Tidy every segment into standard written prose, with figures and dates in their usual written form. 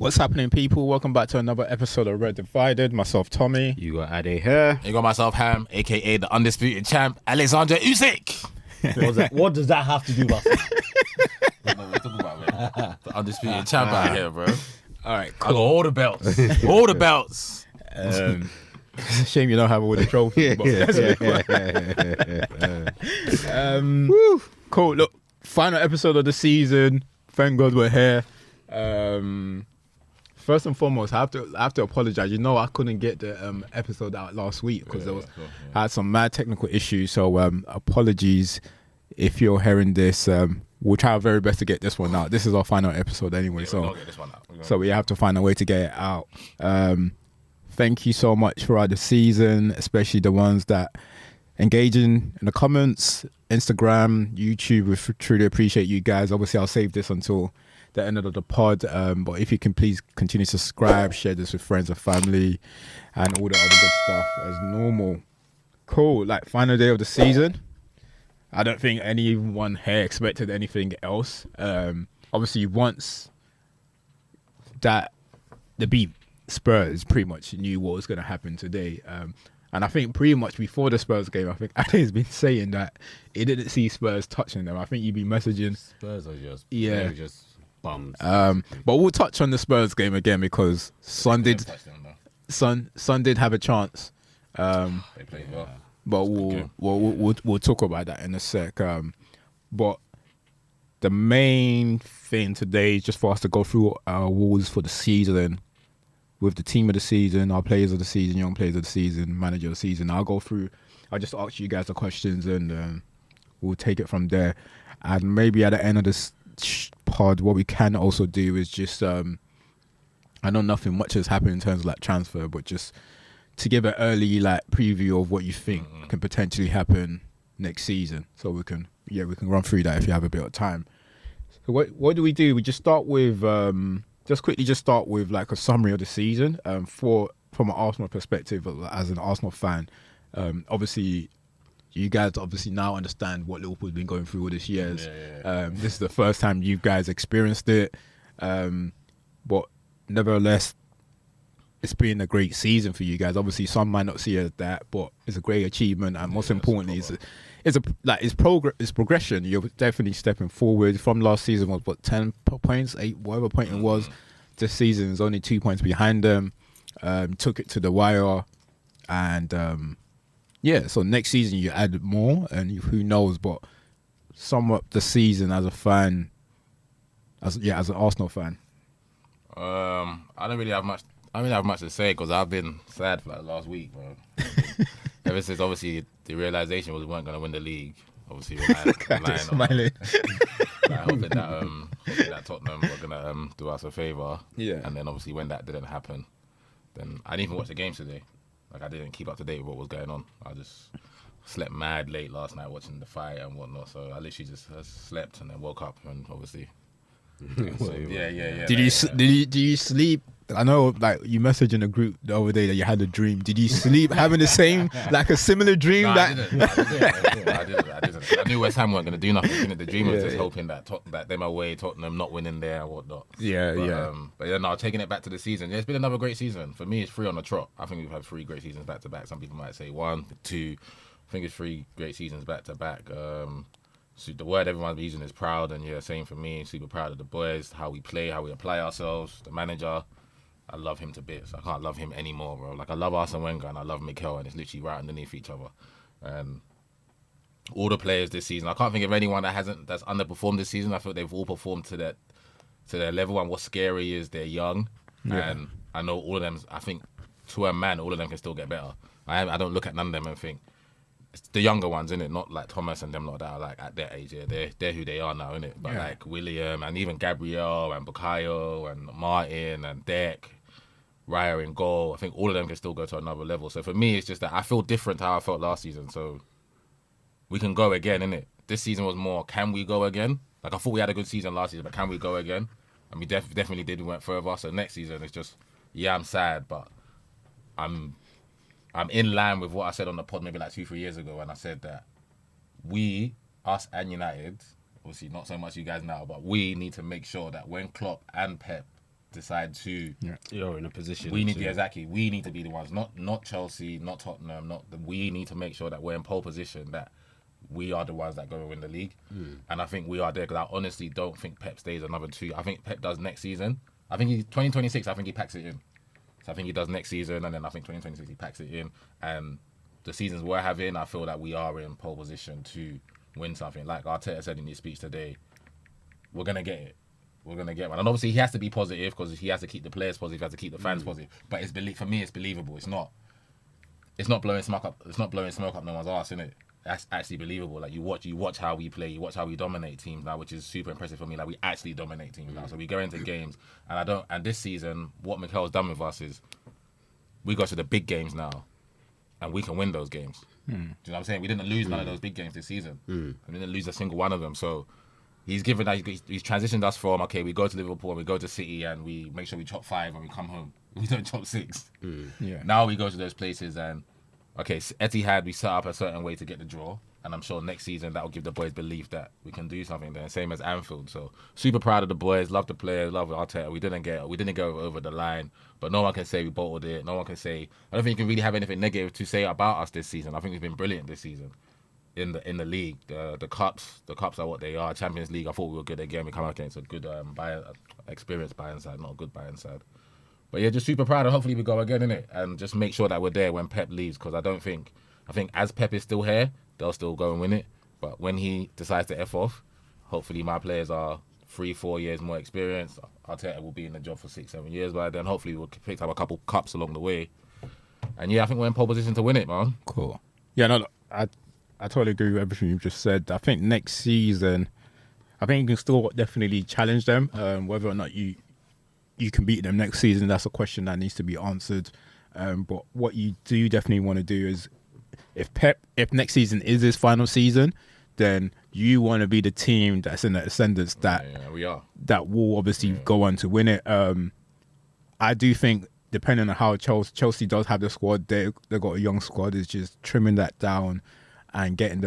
What's happening, people? Welcome back to another episode of Red Divided. Myself, Tommy. You got Ade here. You got myself, Ham, aka the undisputed champ, Alexander Usyk. What does that have to do with us? The undisputed champ out here, bro. All right, I got all the belts. All the belts. Shame you don't have all the trophies. Cool. Look, final episode of the season. Thank God we're here. First and foremost, I have to apologize. You know, I couldn't get the episode out last week because I had some mad technical issues. So apologies if you're hearing this. We'll try our very best to get this one out. This is our final episode anyway, We'll get this one out. so we have to find a way to get it out. Thank you so much throughout the season, especially the ones that engage in the comments, Instagram, YouTube. We truly appreciate you guys. Obviously, I'll save this until the end of the pod, but if you can please continue to subscribe, share this with friends and family, and all the other good stuff as normal. Cool. Like, final day of the season. I don't think anyone here expected anything else. Obviously, once that the beat Spurs pretty much knew what was going to happen today. And I think pretty much before the Spurs game, I think Ade's been saying that he didn't see Spurs touching them. I think you'd be messaging. Spurs are just Yeah. they're just bums. But we'll touch on the Spurs game again because Son did have a chance. They played well. But we'll talk about that in a sec. But the main thing today is just for us to go through our awards for the season with the team of the season, our players of the season, young players of the season, manager of the season. I'll just ask you guys the questions and we'll take it from there. And maybe at the end of this pod, what we can also do is just, I know nothing much has happened in terms of like transfer, but just to give an early like preview of what you think can potentially happen next season. So we can run through that if you have a bit of time. So what do? We just start with just start with like a summary of the season from an Arsenal perspective as an Arsenal fan. Obviously, you guys now understand what Liverpool's been going through all these years. This is the first time you guys experienced it, but nevertheless, it's been a great season for you guys. Obviously, some might not see it as that, but it's a great achievement, and most importantly, it's progression. You're definitely stepping forward. From last season was 10 points, 8, whatever point it was. This season is only 2 points behind them. Took it to the wire, and so next season you add more, and who knows? But sum up the season as a fan, as an Arsenal fan. I don't really have much to say because I've been sad for like the last week, bro. Ever since obviously the realization was we weren't going to win the league. Obviously, we're Smiling. hoping that Tottenham were going to do us a favour. Yeah. And then obviously when that didn't happen, then I didn't even watch the games today. Like I didn't keep up to date with what was going on. I just slept mad late last night watching the fight and whatnot. So I literally just slept and then woke up and obviously. So, yeah. Did you sleep? I know, like you messaged in a group the other day that you had a dream. Did you sleep having the same, like a similar dream? No, I didn't. I knew West Ham weren't going to do nothing. The dream was just hoping that them away, Tottenham not winning there and whatnot. But taking it back to the season, it's been another great season. For me, it's 3 on the trot. I think we've had 3 great seasons back to back. Some people might say 1, 2. I think it's 3 great seasons back to back. So the word everyone's using is proud, and same for me. Super proud of the boys, how we play, how we apply ourselves. The manager, I love him to bits. I can't love him anymore, bro. Like I love Arsene Wenger and I love Mikel, and it's literally right underneath each other. And all the players this season, I can't think of anyone that's underperformed this season. I feel they've all performed to their level. And what's scary is they're young, and I know all of them. I think to a man, all of them can still get better. I don't look at none of them and think. It's the younger ones, innit? Not like Thomas and them, not that are like at their age. Yeah, they're who they are now, innit? But like William and even Gabriel and Bukayo and Martin and Dek, Raya in goal. I think all of them can still go to another level. So for me, it's just that I feel different to how I felt last season. So we can go again, innit? This season was more, can we go again? Like I thought we had a good season last season, but can we go again? And we definitely did. We went further. So next season, it's just, I'm sad, but I'm in line with what I said on the pod maybe like 2-3 years ago when I said that us and United, obviously not so much you guys now, but we need to make sure that when Klopp and Pep decide to. You're in a position. We need we need to be the ones, not Chelsea, not Tottenham, we need to make sure that we're in pole position, that we are the ones that go and win the league. And I think we are there, because I honestly don't think Pep stays another 2. I think Pep does next season. I think 2026, I think he packs it in. So I think he does next season, and then I think 2026 he packs it in. And the seasons we're having, I feel that we are in pole position to win something. Like Arteta said in his speech today, we're going to get it. We're going to get one. And obviously he has to be positive, because he has to keep the players positive, he has to keep the fans positive. But for me, it's believable. It's not blowing smoke up no one's arse, innit? That's actually believable. Like you watch how we play, you watch how we dominate teams now, which is super impressive for me. Like we actually dominate teams now. So we go into games, and this season, what Mikel's done with us is we go to the big games now, and we can win those games. Do you know what I'm saying? We didn't lose none of those big games this season. We didn't lose a single one of them. So he's transitioned us from, okay, we go to Liverpool and we go to City and we make sure we chop 5 and we come home. We don't chop 6. Now we go to those places and, okay, Etihad, we set up a certain way to get the draw, and I'm sure next season that will give the boys belief that we can do something there. Same as Anfield. So super proud of the boys, love the players, love Arteta. We didn't go over the line, but no one can say we bottled it. No one can say, I don't think you can really have anything negative to say about us this season. I think we've been brilliant this season in the league. The cups are what they are. Champions League, I thought we were good again. We come out against a good experienced Bayern side, not a good Bayern side. But yeah, just super proud, and hopefully we go again, innit? And just make sure that we're there when Pep leaves, because I think as Pep is still here, they'll still go and win it. But when he decides to F off, hopefully my players are 3-4 years more experienced. Arteta will be in the job for 6-7 years by then. Hopefully we'll pick up a couple cups along the way. And yeah, I think we're in pole position to win it, man. Cool. Yeah, no, I totally agree with everything you've just said. I think next season, I think you can still definitely challenge them. Whether or not you can beat them next season, that's a question that needs to be answered. But what you do definitely want to do is, if next season is his final season, then you want to be the team that's in the ascendance that we are, that will obviously go on to win it. I do think, depending on how Chelsea does have the squad, they've got a young squad. It's just trimming that down and getting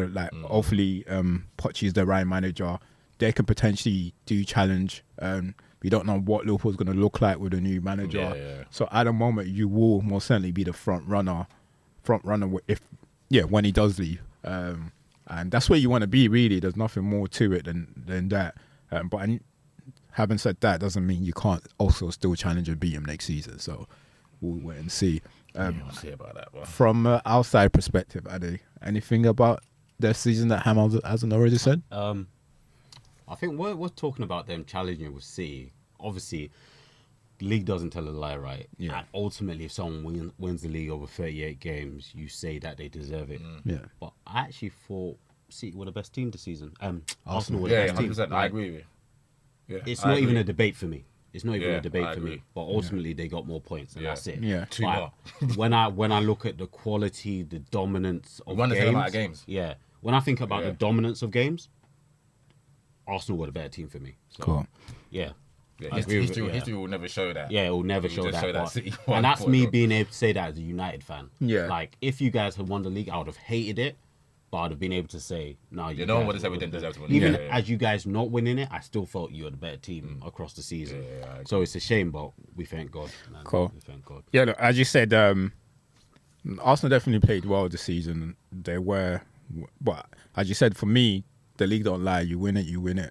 hopefully Poch is the right manager. They can potentially do challenge. We don't know what Liverpool's going to look like with a new manager. So at the moment, you will most certainly be the front runner when he does leave. And that's where you want to be, really. There's nothing more to it than that. But having said that, doesn't mean you can't also still challenge and beat him next season. So we'll wait and see. We'll see about that. Bro. From an outside perspective, Ade, anything about their season that Ham hasn't already said? I think we're talking about them challenging with City. Obviously, the league doesn't tell a lie, right? Yeah. And ultimately, if someone wins the league over 38 games, you say that they deserve it. Yeah. But I actually thought City were the best team this season. Arsenal were the best team. 100%. I agree with you. Yeah, it's not even a debate for me. It's not even a debate for agree. me. But ultimately, they got more points, and that's it. Yeah. Two more. when I look at the quality, the dominance of won the games, same amount of games. Yeah. When I think about the dominance of games, Arsenal were the better team for me. So, Cool. Yeah. Yeah, history will never show that. Yeah, it will never It show will just that. show that but- City and won that's for me it. being able to say that as a United fan. Yeah. Like, if you guys had won the league, I would have hated it, but I'd have been able to say, no, you no one guys would have said we were didn't the deserve to best. win. Even Yeah. as you guys not winning it, I still felt you were the better team across the season. Yeah, I agree. So it's a shame, but we thank God. Man. Cool. We thank God. Yeah, look, as you said, Arsenal definitely played well this season. But as you said, for me, the league don't lie. You win it,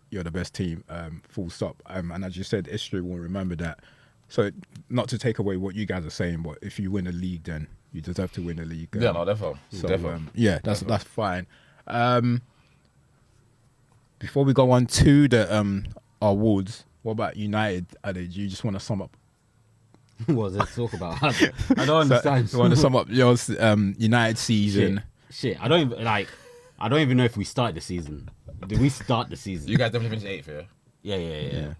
you're the best team, full stop. And as you said, history will remember that. So not to take away what you guys are saying, but if you win a league, then you deserve to win a league. Yeah, no, definitely. So, Definitely. that's fine. Before we go on to the awards, what about United? Do you just want to sum up? What does it talk about? I don't understand. You want to sum up your United season? Shit. I don't even know if we started the season. Did we start the season? You guys definitely finished 8th, yeah? Yeah.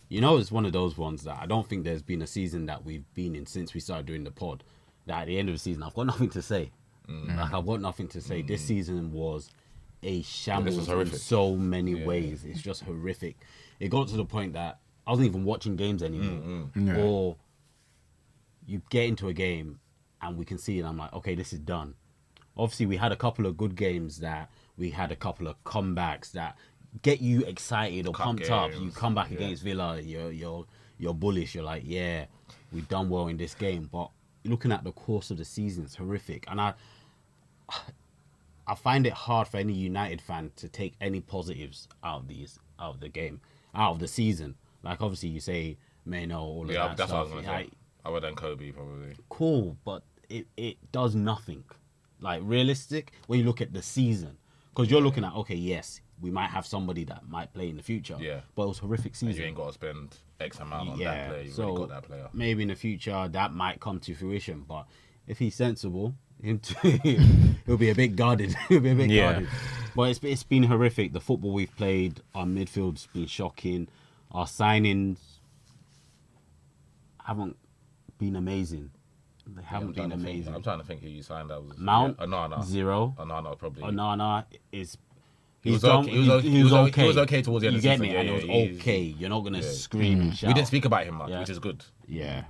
You know, it's one of those ones that I don't think there's been a season that we've been in since we started doing the pod that at the end of the season, I've got nothing to say. Like, I've got nothing to say. This season was a shambles in so many ways. It's just horrific. It got to the point that I wasn't even watching games anymore. Or you get into a game and we can see it, and I'm like, okay, this is done. Obviously, we had a couple of good games that we had a couple of comebacks that get you excited or pumped up. You games, come back against Villa, you're bullish. You're like, yeah, we've done well in this game. But looking at the course of the season, it's horrific. And I find it hard for any United fan to take any positives out of the game, out of the season. Like, obviously, you say Meno, all of that Yeah, that's stuff. what I was going to say. Other than Kobe, probably. Cool, but it does nothing. Like, realistic, when you look at the season. Because you're looking at, okay, yes, we might have somebody that might play in the future. Yeah. But it was a horrific season. And you ain't got to spend X amount on that player. You've already got that player. Maybe in the future that might come to fruition. But if he's sensible, he'll be a bit guarded. He'll be a bit guarded. But it's been horrific. The football we've played, our midfield's been shocking. Our signings haven't been amazing. They haven't been amazing. I'm trying to think who you signed. That was Mount, Onana. 0. Onana probably. Onana is... He was okay towards the end you of the get season. me? And it was okay. You're not going to scream and shout. We didn't speak about him much, which is good. Yeah.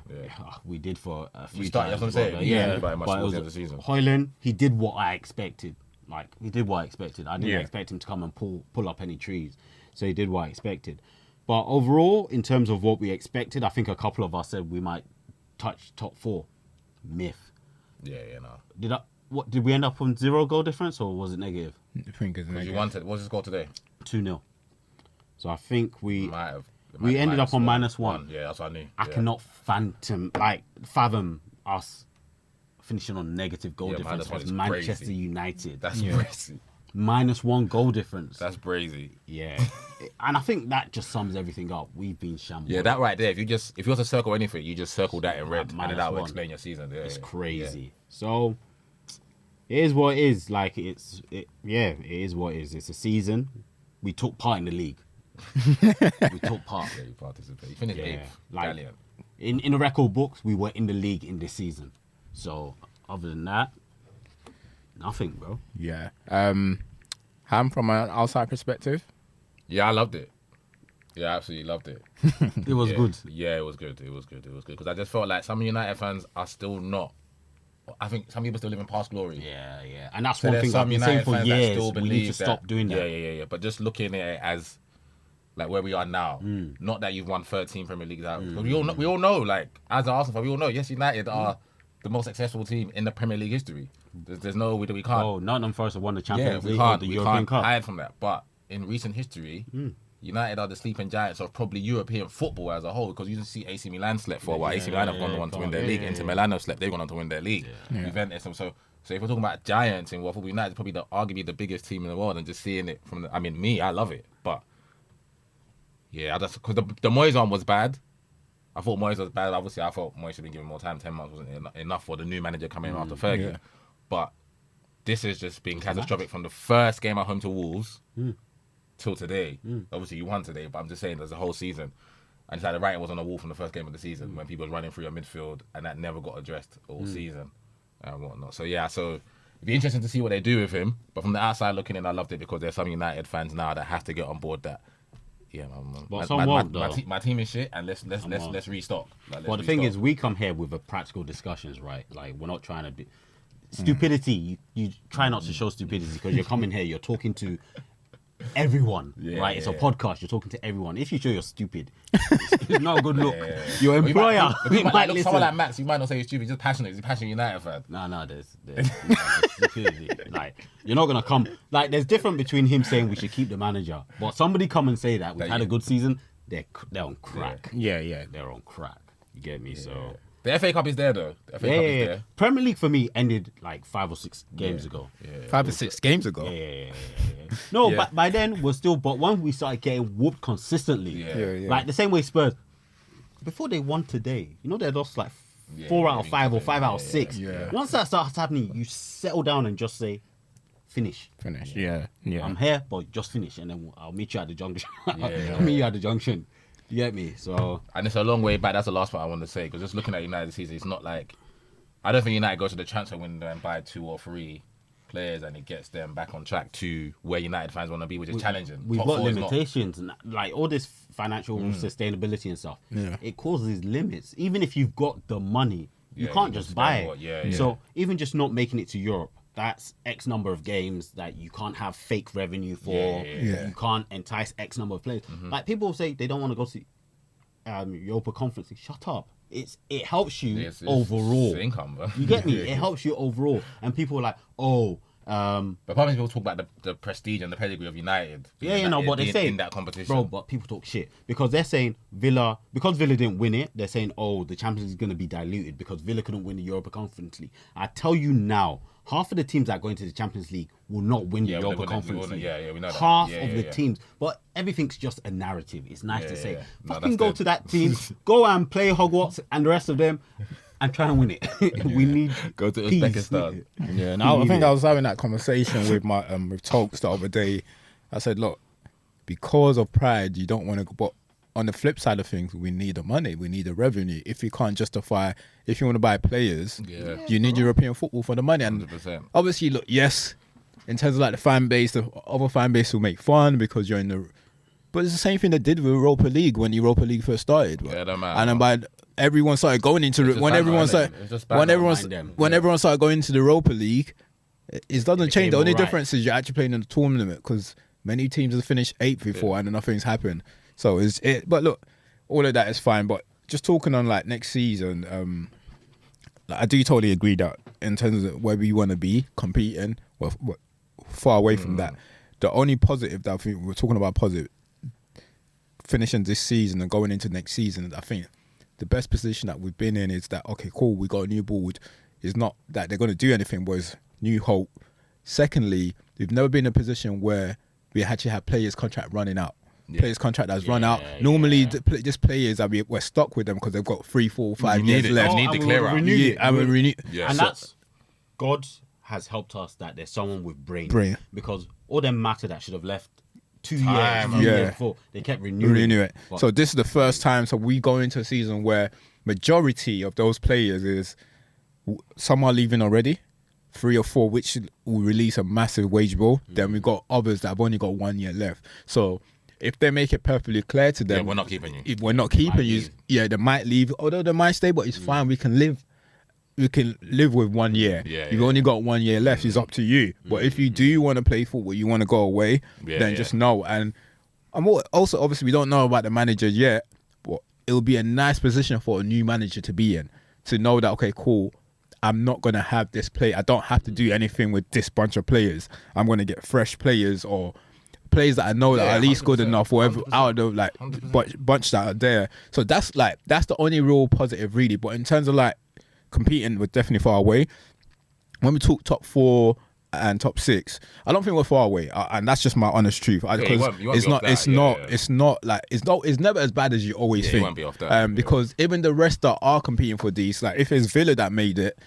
We did for a few times. That's what I'm saying. Yeah, about him much towards the end of the season. Højlund, he did what I expected. I didn't expect him to come and pull up any trees. So he did what I expected. But overall, in terms of what we expected, I think a couple of us said we might touch top 4. Myth. Yeah, no. Did we end up on 0 goal difference or was it negative? I think it's negative. You wanted. What's the score today? 2-0. So I think we we ended up on -1. Yeah, that's what I knew. I cannot fathom us finishing on negative goal difference as Manchester crazy. United. That's crazy. -1 goal difference. That's crazy. Yeah. And I think that just sums everything up. We've been shambles. Yeah, that right there. If you want to circle anything, you just circle that in red, and then that will -1. explain your season. Yeah, It's crazy. So it is what it is. Like it is what it is. It's a season. We took part in the league. We took part. Yeah, you participated. You finished 8th. Like, Galleon. in the record books, we were in the league in this season. So other than that, nothing, bro. Yeah. Ham, from an outside perspective? Yeah, I loved it. Yeah, I absolutely loved it. It was good. Yeah, it was good. It was good. Because I just felt like some United fans are still not. I think some people still live in past glory. Yeah. And that's So one there's thing some I've been United saying for fans that years. still We need believe to stop doing that. Yeah. But just looking at it as like where we are now, not that you've won 13 Premier Leagues out. But we all know, like as an Arsenal fan, we all know. Yes, United are the most successful team in the Premier League history. There's no way that we can't. Oh, Nottingham Forest have won the Champions we League can't, or the we European can't Cup. hide from that. But in recent history, United are the sleeping giants of probably European football as a whole. Because you just see AC Milan slept for a while. AC Milan have gone on to win their league. Inter Milan have slept. They've gone on to win their league. Juventus. So if we're talking about giants in football, United is probably arguably the biggest team in the world. And just seeing it from I love it. But yeah, because the Moyes one was bad. I thought Moyes was bad. Obviously, I thought Moyes should have been given more time. 10 months wasn't enough for the new manager coming in after Fergie. Yeah. But this has just been catastrophic from the first game at home to Wolves till today. Obviously, you won today, but I'm just saying there's a whole season. And it's like the writing was on the wall from the first game of the season when people were running through your midfield, and that never got addressed all season and whatnot. So yeah, it'd be interesting to see what they do with him. But from the outside looking in, I loved it because there's some United fans now that have to get on board that. Yeah, my team is shit, and let's restock. The thing is, we come here with a practical discussions, right? Like we're not trying to be stupidity. You try not to show stupidity because you're coming here, you're talking to everyone, right? It's a podcast. You're talking to everyone. If you show you're stupid, it's not a good look. Your employer might look someone like Max. You might not say he's stupid. He's just passionate. He's a passionate United fan. No, there's stupidity. Like you're not gonna come. Like there's difference between him saying we should keep the manager, but somebody come and say that we've had a good season. They're on crack. Yeah. They're on crack. You get me? So. The FA Cup is there though. The FA Cup is there. Premier League for me ended like 5 or 6 games ago. 5 or 6 games ago. Yeah. No, but by then we're still. But when we started getting whooped consistently, like the same way Spurs, before they won today, they lost like 4 out of 5 or 5 out of 6. Yeah. Once that starts happening, you settle down and just say, finish. Yeah. I'm here, but just finish, and then I'll meet you at the junction. I'll meet you at the junction. You get me? So, and it's a long way back. That's the last part I want to say, because just looking at United this season, it's not like I don't think United goes to the transfer window and buy 2 or 3 players and it gets them back on track to where United fans want to be, which is challenging. We've got limitations, like all this financial sustainability and stuff. It causes limits. Even if you've got the money, you can't just buy it. So even just not making it to Europe, that's X number of games that you can't have fake revenue for. You can't entice X number of players. Like people say they don't want to go to Europa Conference. Shut up. It helps you overall. It's income, bro. You get me? It helps you overall. And people are like, but probably people talk about the prestige and the pedigree of United. But they say in that competition, bro. But people talk shit because they're saying Villa didn't win it. They're saying, the Champions League is going to be diluted because Villa couldn't win the Europa Conference League. I tell you now, half of the teams that go into the Champions League will not win the Europa Conference League. We know that. Half of the teams, but everything's just a narrative. It's nice to say, fucking go No, to that team, go and play Hogwarts and the rest of them. And try and win it. We need go to peace. Uzbekistan. Yeah, and I think I was having that conversation with my with Tokes the other day. I said, look, because of pride, you don't want to. But on the flip side of things, we need the money, we need the revenue. If you can't justify, if you want to buy players, you need European football for the money. And 100%. obviously, look, yes, in terms of like the fan base, the other fan base will make fun because you're in the. But it's the same thing they did with Europa League when Europa League first started. Yeah, don't matter. And then by everyone started going into it when everyone started going into the Europa League, it doesn't change. The only difference is you're actually playing in the tournament because many teams have finished 8th before and nothing's happened. So but look, all of that is fine. But just talking on like next season, I do totally agree that in terms of where we want to be competing, we're far away from that. The only positive that I think we're talking about finishing this season and going into next season, I think the best position that we've been in is that, okay, cool, we got a new board. It's not that they're going to do anything, but it's new hope. Secondly, we've never been in a position where we actually have players' contract running out. Players' contract that's run out. Normally, just players that we're stuck with them because they've got 3, 4, 5 years left. We need to clear out. And that's God has helped us that there's someone with brain. Because all them matter that should have left 2 years before, they kept renewing it. So this is the first time. So we go into a season where majority of those players is some are leaving already, 3 or 4, which will release a massive wage bill. Then we got others that have only got 1 year left. So if they make it perfectly clear to them, we're not keeping you. If we're not keeping you, they might leave. Although they might stay, but it's fine. We can live with 1 year. You've only got 1 year left. It's up to you. But if you do want to play football, you want to go away, then just know. And also, obviously, we don't know about the manager yet, but it'll be a nice position for a new manager to be in, to know that, okay, cool, I'm not going to have this play. I don't have to do anything with this bunch of players. I'm going to get fresh players or players that I know that are at least good enough, whatever, out of the bunch that are there. So that's the only real positive, really. But in terms of like competing, we're definitely far away. When we talk top 4 and top 6, I don't think we're far away, and that's just my honest truth. Because it's never as bad as you always think. You won't be off that. Because even the rest that are competing for these, like if it's Villa that made it,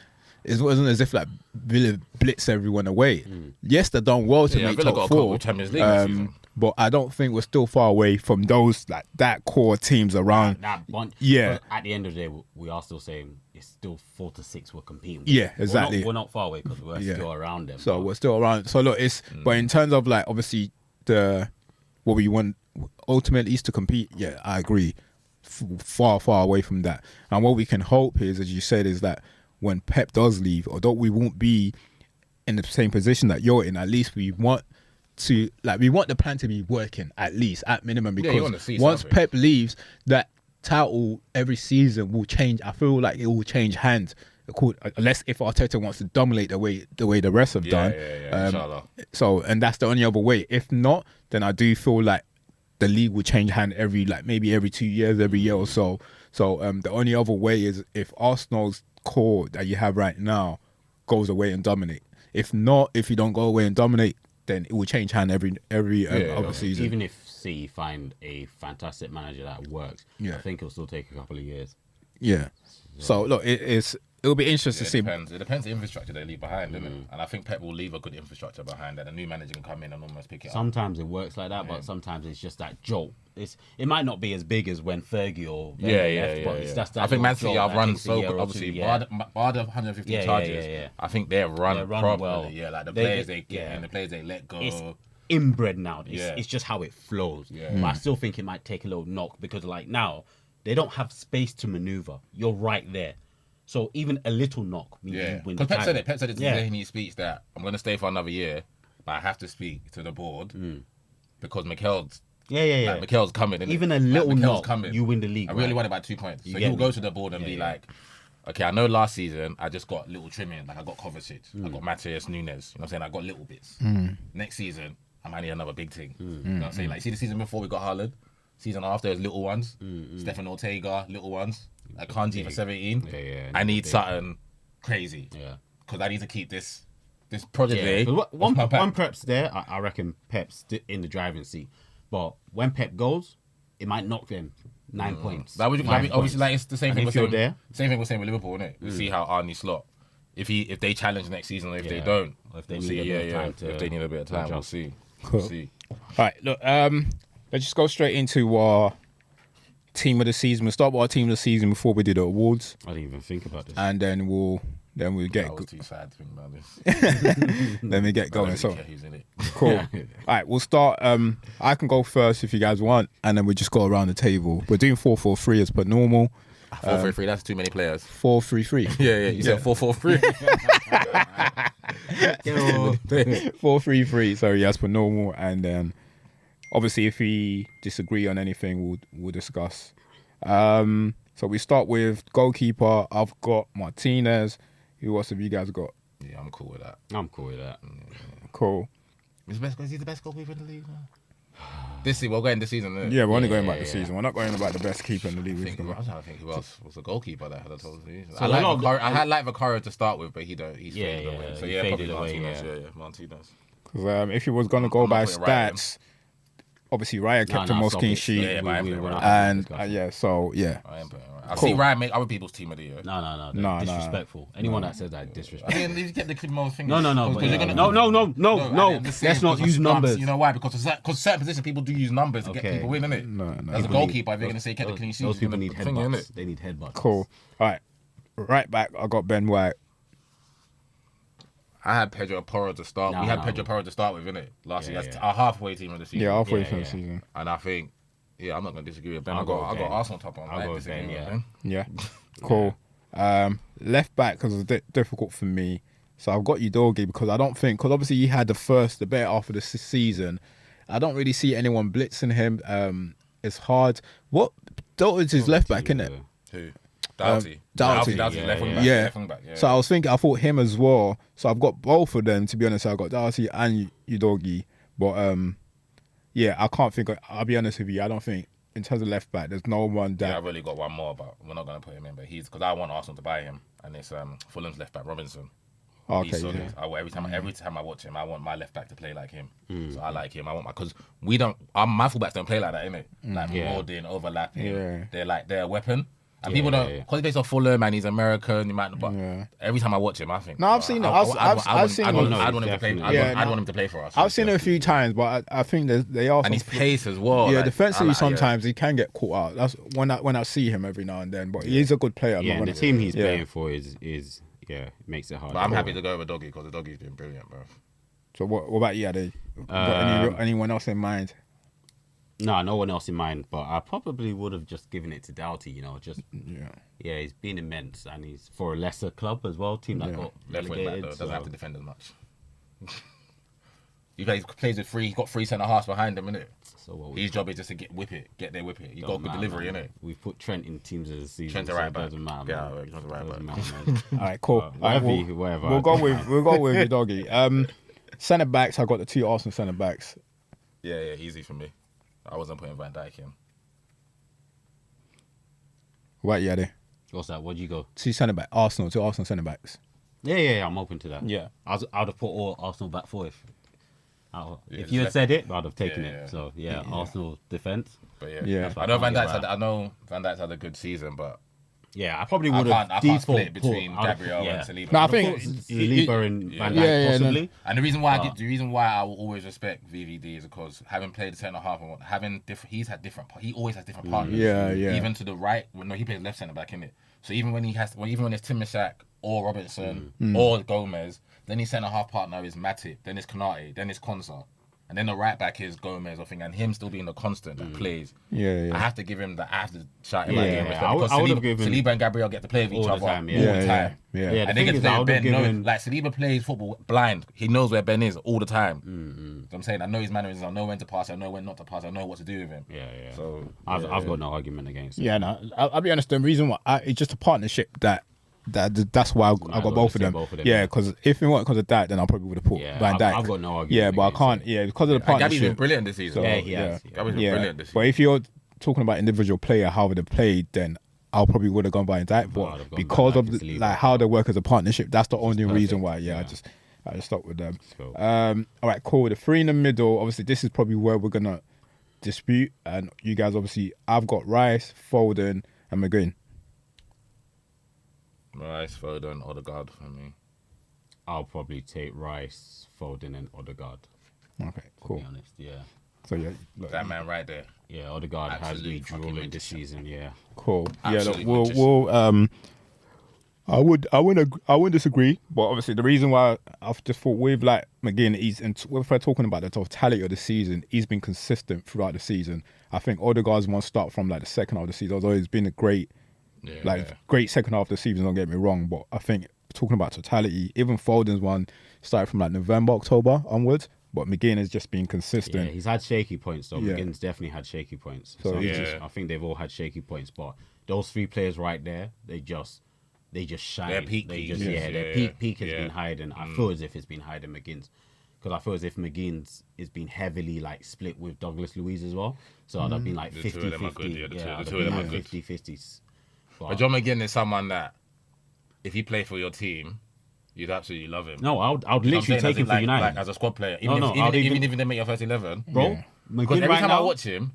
it wasn't as if like Villa blitz everyone away. Yes, they've done well to make Villa top got 4. Champions League this season. But I don't think we're still far away from those like that core teams around. That bunch. Yeah. At the end of the day, we are still saying it's still 4 to 6 we're competing with. Yeah, exactly. We're not far away because we're still around them. So we're still around. So look, but in terms of like obviously what we want ultimately is to compete. Yeah, I agree. Far away from that. And what we can hope is, as you said, is that when Pep does leave, although we won't be in the same position that you're in, at least we want the plan to be working at least at minimum, because once Pep leaves, that title every season will change. I feel like it will change hands, unless if Arteta wants to dominate the way the rest have done. So, and that's the only other way. If not, then I do feel like the league will change hand maybe every 2 years, every year or so. So the only other way is if Arsenal's core that you have right now goes away and dominate. If not, if you don't go away and dominate, then it will change hand every other season. Even if City find a fantastic manager that works, I think it'll still take a couple of years. Yeah. So look, it'll be interesting to see. It depends the infrastructure they leave behind, doesn't it? And I think Pep will leave a good infrastructure behind, and a new manager can come in and almost pick it up. Sometimes it works like that, but sometimes it's just that jolt. It might not be as big as when Fergie or left, but it's just that. I think Man City have run so good, obviously, bar the 150 charges. I think they're run properly. Well. Yeah, like the players they get and the players they let go. It's inbred now. It's just how it flows. But I still think it might take a little knock because like now they don't have space to maneuver. You're right there. So even a little knock means Yeah, you win. because Pep said it. Pep said it Yeah. today in his speech that I'm going to stay for another year, but I have to speak to the board because Mikel's. Yeah. Like, Mikel's coming. Even a little Mikel's knock, you win the league. I really right? want about 2 points. You So get he'll me? go to the board and be like, okay, I know last season I just got little trimming. Like I got Kovacic, I got Matheus Nunes. You know what I'm saying? I got little bits. Next season, I might need another big thing. You know what I'm saying? Like, see the season before we got Haaland? Season after, there's little ones. Stefan Ortega, little ones. Like Kanji for 17. Yeah. I need something crazy. Yeah. Because I need to keep this project. Yeah. One Pep's there, I reckon Pep's in the driving seat. But when Pep goes, it might knock them 9 points. That would obviously like it's the same And thing. if you're there, Same thing we're saying with Liverpool, innit? We see how Arnie slot. If they challenge next season, or if they don't, Or if they we'll need see. a bit of time to if they need a bit of time, we'll adjust. see. Cool. We'll see. All right, look, let's just go straight into our team of the season. We'll start with our team of the season before we do the awards, I didn't even think about this. and then we'll get I was too sad to think about this. then we get I going. don't So really care who's in it. cool. All right, we'll start. I can go first if you guys want, and then we just go around the table. We're doing 4-4-3 as per normal. 4-3-3. That's too many players. 4-3-3. Yeah. You said 4-4-3. 4-3-3. Sorry, as per normal, and then obviously if we disagree on anything, we'll discuss. So we start with goalkeeper. I've got Martinez. Who else have you guys got? Yeah, I'm cool with that. I'm cool with that. Cool. Is he the best goalkeeper in the league? We're going this season. Isn't it? Yeah, we're only going back the season. We're not going about the best keeper in the league. I'm trying to think who else was the goalkeeper that had a total season. So I had like Vicario to start with, but he's faded away. So he yeah, faded probably away, Martinez. yeah. Martinez. Because if you was going to go I'm by not putting Raya in. stats, obviously Raya kept the No, most stop clean it. sheet. Yeah, but I ain't putting Raya. And Discussion. so yeah. I am putting Raya. I Cool. see Ryan make other people's team of the year. No. No. Disrespectful. Anyone that says that, I disrespectful. mean, you kept the most thing. No. Because you're gonna- No. I'm just saying, Let's not because use of stats, numbers. You know why? Because certain positions people do use numbers to get Okay. people in, innit? No. As a goalkeeper, if you're gonna say kept the clean sheet, Those people you're need gonna think, headbutts. innit? They need headbutts. Cool. All right. Right back, I got Ben White. I had Pedro Porro to start. No, We had no. Pedro Porro to start with, innit? Last year, that's Yeah. our halfway team of the season. Yeah, halfway Yeah, through the yeah. season. And I think, I'm not gonna disagree with Ben. I'll I go got with Ben. Arsenal top on. I'll I go ain't with disagreeing Ben, with yeah. Ben. Yeah. Cool. Left back because it's difficult for me. So I've got Udogie because I don't think, because obviously he had the better half of the season. I don't really see anyone blitzing him. It's hard. What? Doherty's his left back, isn't it? Who? Doughty. Doughty. Doughty's Yeah, left wing yeah. back. Yeah. Left wing back. Yeah. So I thought him as well. So I've got both of them, to be honest. I've got Doughty and Udogie. But I can't think. I'll be honest with you. I don't think, in terms of left back, there's no one Yeah, that. I've really got one more, but we're not going to put him in. But because I want Arsenal to buy him, and it's Fulham's left back Robinson. Okay, He's solid. yeah. Every time I watch him, I want my left back to play like him. So I like him. I want because we don't. My fullbacks don't play like that, innit? Like Yeah. marauding, overlapping. Yeah. They're a weapon. And Yeah, people don't yeah. because he plays for Fulham and he's American. You might, but Yeah. every time I watch him, I think. No, I've seen it. I've seen I'd it. want him to play. Definitely. I'd want him to play for us. I've seen it a few times, but I think they are. And his pace as well. Yeah, like, defensively I like- sometimes he can get caught out. That's when I see him every now and then. But he is a good player. I'm Yeah, not and the gonna- team he's yeah. playing for is makes it hard. But I'm happy to go with Doggy because the Doggy's been brilliant, bro. So what about you? Got anyone else in mind? No one else in mind, but I probably would have just given it to Doughty. Yeah. He's been immense, and he's for a lesser club as well. Team that got Left wing back relegated. though, doesn't so- have to defend as much. He plays with three. He got three centre halves behind him, innit? So what we His job is just to get there, whip it. You got good delivery, innit? We've put Trent in teams of the season. Trent's a so right it back. doesn't matter. Get man. out of here, Trent's a right Doesn't back. matter, man. All right, cool. Whatever. We'll go with the Doggy. Centre backs. I got the two Arsenal centre backs. Yeah, easy for me. I wasn't putting Van Dijk in. Right, yeah, there. What's that? What'd you go? Two Arsenal centre backs. Yeah, I'm open to that. Yeah. I'd have put all Arsenal back four if just you had left said it, I'd have taken Yeah, it. yeah. So Arsenal defense. But Yeah. I know Van Dijk's had a good season, but Yeah, I probably I would have. can't split it between Gabriel and Saliba. No, I think Saliba and Van Dijk yeah, possibly. And the reason why I will always respect VVD is because having played centre half and he always has different partners. Yeah. Even to the right, he plays left centre back, innit? So even when it's Timashak or Robertson or Gomez, then his centre half partner is Matip, then it's Konate, then it's Konsa. and then the right back is Gomez or thing, and him still being the constant that plays. Yeah. I have to give him I have to shout him out Yeah, respect I would- because I would have given Saliba and Gabriel get to play with each all other the time, all yeah. the time. Yeah. Yeah, And the they thing get to is, I play with would Ben. have given. Like Saliba plays football blind. He knows where Ben is all the time. So I'm saying I know his mannerisms. I know when to pass. I know when not to pass. I know what to do with him. Yeah. So I've got no argument against it. Yeah, no, I'll be honest. The reason why it's just a partnership that's why I got both of them. both of them, Yeah, yeah. because if it weren't because of that, then I probably would have put Yeah, Van Dijk. I've got no argument Yeah, but I against can't. it. Yeah, because of the And Gabby's been partnership. brilliant this season. Yeah, he has. Gabby's been brilliant this But season. if you're talking about individual player, how they played, then I probably would have gone Van Dijk. I'd have But gone because Van of Dijk and Saliba. like how they work as a partnership, that's the only reason perfect, why. yeah. I just stuck with them. Cool. All right, cool. The three in the middle. Obviously, this is probably where we're gonna dispute. And you guys, obviously, I've got Rice, Foden, and McGinn. Rice, Foden, Odegaard for me. I'll probably take Rice, Foden, and Odegaard. Okay, To cool. be honest, yeah. So yeah, look, That man right there. Yeah, Odegaard has Absolute me fucking drooling this magician. season. Yeah. cool. Absolutely Yeah, look, we'll I wouldn't disagree, but obviously the reason why I've just thought with like McGinn, if we're talking about the totality of the season, he's been consistent throughout the season. I think Odegaard's one start from like the second half of the season, although he's been a great second half of the season. Don't get me wrong, but I think talking about totality, even Foden's one started from like November, October onwards, but McGinn has just been Yeah, consistent. he's had shaky points though. Yeah. McGinn's definitely had shaky points. So, So yeah. I think they've all had shaky points, but those three players right there, they just shine. Their peak they peaks. just Yeah. their Yeah. peak has Yeah. been hiding. I feel as if it's been hiding McGinn's, because I feel as if McGinn's is been heavily like split with Douglas Luiz as well. So that'd been like The two of them are 50-50. good, yeah, the two- Yeah, the that'd two of them be are like good. 50-50s. But John McGinn is someone that, if he played for your team, you'd absolutely love him. No, I'd You know what I'm literally saying? take As him in, for like, United. like as a squad player. No, Even no, if I'd even even- if they make your first 11, Bro, because McGinn every right time now, I watch him,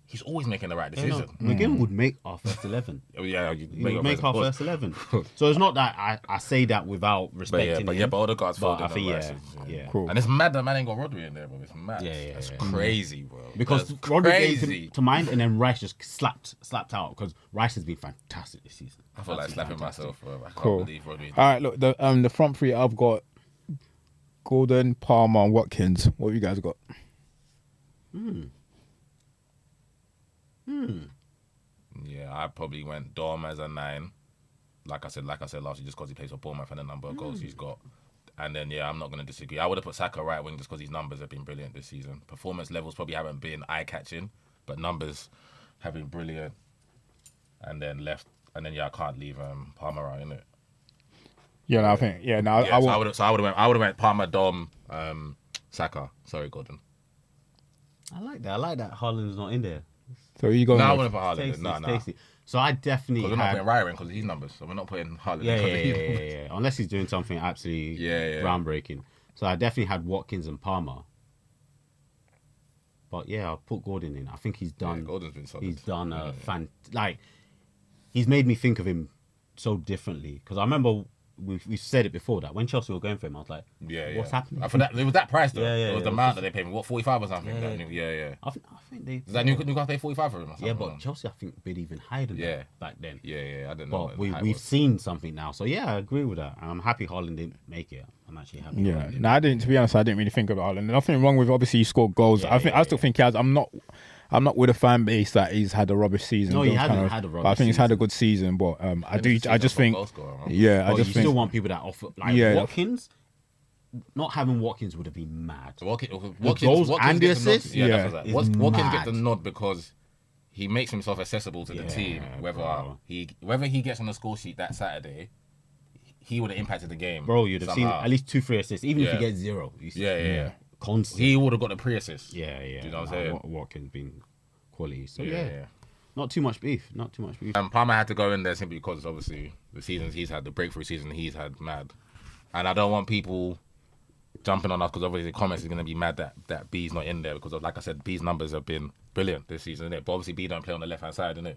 he's always making the right yeah, no, decision. McGinn would make our first 11. Oh, yeah, you He would make our of course. first 11. So it's not that I say that without But respecting him. but Odegaard's But Foden I think, and Rice yeah. is- Cool. And it's mad that man ain't got Rodri in there, bro. It's mad. Yeah, yeah, That's yeah. crazy, bro. Because That's Rodri came crazy. to mind, and then Rice just slapped out, because Rice has been fantastic this season. I feel like Absolutely slapping fantastic. myself, bro. I can't Cool. believe Rodri. All right, look, the front three I've got Gordon, Palmer, and Watkins. What have you guys got? Yeah, I probably went Dom as a 9. Like I said last year, just because he plays for Bournemouth and the number of goals he's got. And then, yeah, I'm not going to disagree. I would have put Saka right wing just because his numbers have been brilliant this season. Performance levels probably haven't been eye-catching, but numbers have been brilliant. And then left, and then, yeah, I can't leave Palmer out, innit? Yeah, no, I think Yeah, I won't. I would have went Palmer, Dom, Saka. Sorry, Gordon. I like that. Haaland's not in there. So you go. No, I next. wouldn't put Haaland. Tasty, No, it's no. tasty. So I definitely Because we're not had... putting Raya in because of his numbers. So we're not putting Haaland Yeah, in yeah, because yeah, of his yeah, yeah. Unless he's doing something absolutely Yeah. groundbreaking. So I definitely had Watkins and Palmer. But yeah, I'll put Gordon in. I think he's done. Yeah, Gordon's been solid. He's done a he's made me think of him so differently. Because I remember we said it before that when Chelsea were going for him, I was like, what's happening? For that, it was that price though. Yeah, yeah, It was yeah, the it was amount just- that they paid me. What, 45 or something? Yeah, Yeah. I think they. Does that Newcastle pay 45 for him or something? Yeah, but Chelsea, I think, bid even higher than Yeah. that back then. Yeah, I didn't know. But what the hype we've was. seen something now. So yeah, I agree with that. And I'm happy Haaland didn't make it. I'm actually happy. Yeah, Haaland didn't. no, I didn't. To be honest, I didn't really think about Haaland. Nothing wrong with obviously he scored goals. Yeah, I still think he has. I'm not with a fan base that he's had a rubbish season. No, he Those hasn't had a but I rubbish think he's had a season. good season. But I just think, Goal scorer, man. yeah, I But just you think, still want people that offer like Yeah. Watkins. Not having Watkins would have been mad. Watkins goals and the gets nod. assists? Yeah, Yeah. that's what Is Watkins gets the mad. nod because he makes himself accessible to the Yeah, team. bro. Whether he gets on the score sheet that Saturday, he would have impacted the game. Bro, you'd have seen somehow. at least 2-3 assists, even if Yeah. you get 0. Yeah. Constant. He would have got the pre-assist. Yeah. Do you know what I'm saying? Watkins being quality. So Yeah. not too much beef. Palmer had to go in there simply because obviously the seasons he's had, the breakthrough season he's had, mad. And I don't want people jumping on us because obviously the comments is going to be mad that B's not in there because like I said, B's numbers have been brilliant this season, innit? But obviously B don't play on the left hand side, innit?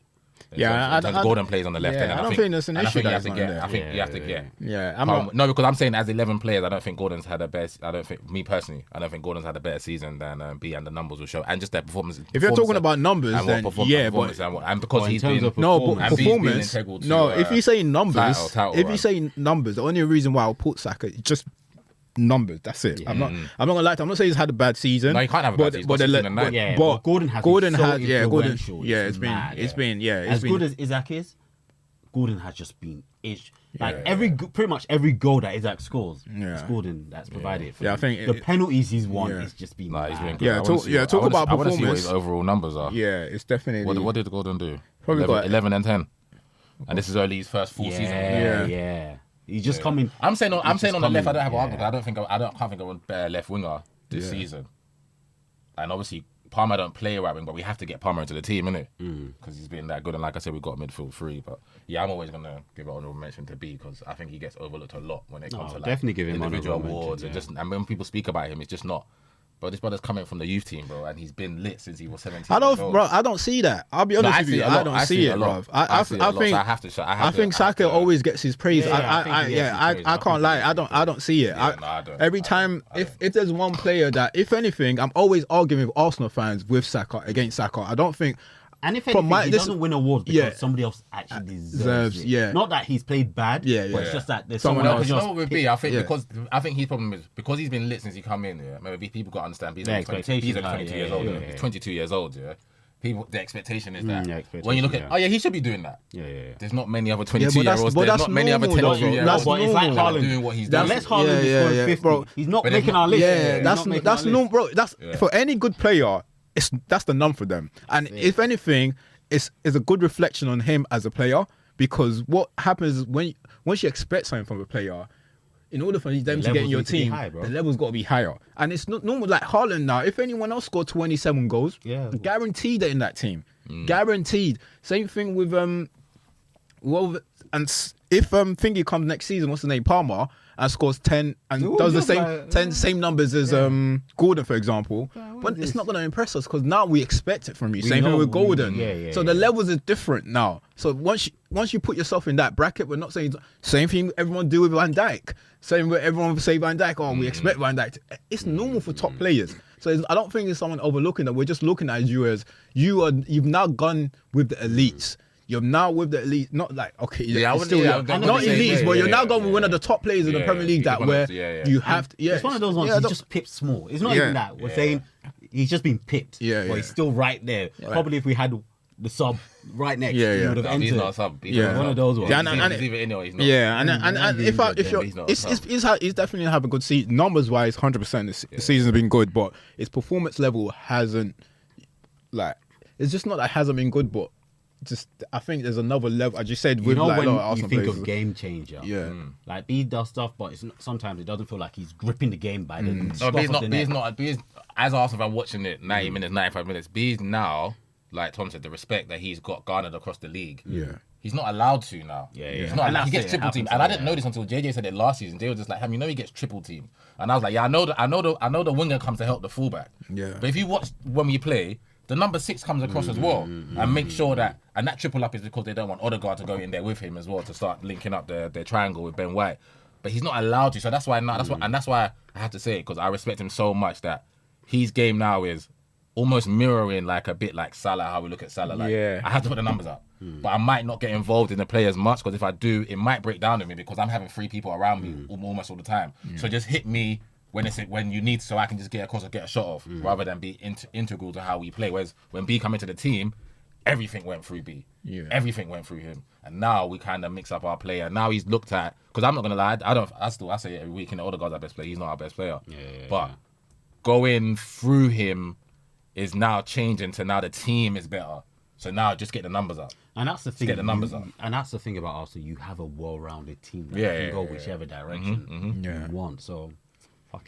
Yeah, Gordon plays on the left. yeah, and I don't think think there's an issue you that have he's to not in get. there. I think you have to get. yeah, I'm not. No, because I'm saying as 11 players, I don't think Gordon's had a best. I don't think me personally. I don't think Gordon's had a better season than B, and the numbers will show. And just their performance. If you're talking about numbers, then yeah, but and because in he's terms been of no, but and B's been performance. integral to, No, if you say numbers, title if you run. say numbers, the only reason why I'll put Saka is just numbers. That's it. I'm not gonna lie. I'm not saying he's had a bad season. No, you can't have a bad season. But Gordon has Gordon been so had influential. It's been as good as Isaac is. Gordon has just been pretty much every goal that Isaac scores, it's Gordon that's provided it for. I think the penalties he's won is just been he's been good. Talk about performance. I want to see what his overall numbers are. Yeah, it's definitely. What did Gordon do? Probably 11 and 10, and this is only his first full season. Yeah. He's just coming. I'm saying on the left. I don't have an argument. I can't think of a better left winger this season. And obviously Palmer don't play right wing, but we have to get Palmer into the team, innit? Because he's been that good. And like I said, we've got midfield 3. But I'm always gonna give an honorable mention to B because I think he gets overlooked a lot when it comes to definitely give him individual awards and when people speak about him, it's just not. But this brother's coming from the youth team, bro, and he's been lit since he was 17. I don't see that. I'll be honest with you. I don't see it, bro. I think Saka always gets his praise. I can't lie. I don't see it. Every time, if there's one player that, if anything, I'm always arguing with Arsenal fans with Saka against Saka. I don't think. And if anything, he doesn't win awards because somebody else actually deserves it. Yeah. Not that he's played bad, but it's just that there's someone else. You know what would be? I think his problem is because he's been lit since he come in. Yeah, maybe people got to understand. He's only 22 years old. He's 22 years old. Yeah. People, the expectation is that when you look at, he should be doing that. There's not many other 22-year-olds. There's not many other 22-year-olds. But it's like Haaland doing what he's doing. Unless Haaland is 50, bro, he's not making our list. Yeah, that's no, bro. That's for any good player. That's the numb for them. And if anything, it's a good reflection on him as a player, because what happens is once you expect something from a player, in order for them to get in your team, the level's got to be higher. And it's not normal like Haaland now. If anyone else scored 27 goals, guaranteed they're in that team. Guaranteed. Same thing with and if Thingy comes next season, what's the name, Palmer, and scores 10 and does the same numbers as Gordon, for example, but it's not going to impress us because now we expect it from you. Same thing with Gordon. So the levels are different now. So once you put yourself in that bracket, we're not saying same thing everyone do with Van Dijk. Same with everyone say Van Dijk. Oh, we expect Van Dijk. It's normal for top players. So I don't think it's someone overlooking that. We're just looking at you as you've now gone with the elites. You're now with the elite, not like not elites, but you're now going with one of the top players in the Premier League you have to. It's one of those ones. He's just pipped small. It's not even that. We're saying he's just been pipped. But he's still right there. Probably if we had the sub right next, he would have entered. He's not a sub. One of those ones. He's definitely having a good season. Numbers wise, 100%. The season's been good, but his performance level hasn't. It's just not that it hasn't been good, but. I think there's another level. I just said with when a lot of Arsenal you think players. of game changer, like B does stuff, but sometimes it doesn't feel like he's gripping the game by the B's as Arsenal fan watching it 90 minutes, 95 minutes. B's now, like Tom said, the respect that he's got garnered across the league. He's not allowed to now. He's not. He gets triple teamed, and I didn't know this until JJ said it last season. JJ was just like, he gets triple teamed, and I was like, I know the winger comes to help the fullback. But if you watch when we play. The number 6 comes across as well and make sure that, and that triple up is because they don't want Odegaard to go in there with him as well to start linking up their triangle with Ben White. But he's not allowed to, so that's why I have to say it, because I respect him so much that his game now is almost mirroring like a bit like Salah, how we look at Salah. I have to put the numbers up, but I might not get involved in the play as much, because if I do, it might break down on me because I'm having 3 people around me almost all the time. So just hit me when you need, so I can just get across or get a shot off, rather than be integral to how we play. Whereas when B come into the team, everything went through B. Everything went through him. And now we kind of mix up our player. Now he's looked at, because I'm not going to lie, I say it every week, Odegaard's our best player. He's not our best player. But going through him is now changing to now the team is better. So now just get the numbers up. And that's the thing. Get the numbers up. And that's the thing about Arsenal. You have a well-rounded team that can go whichever direction you want. So... I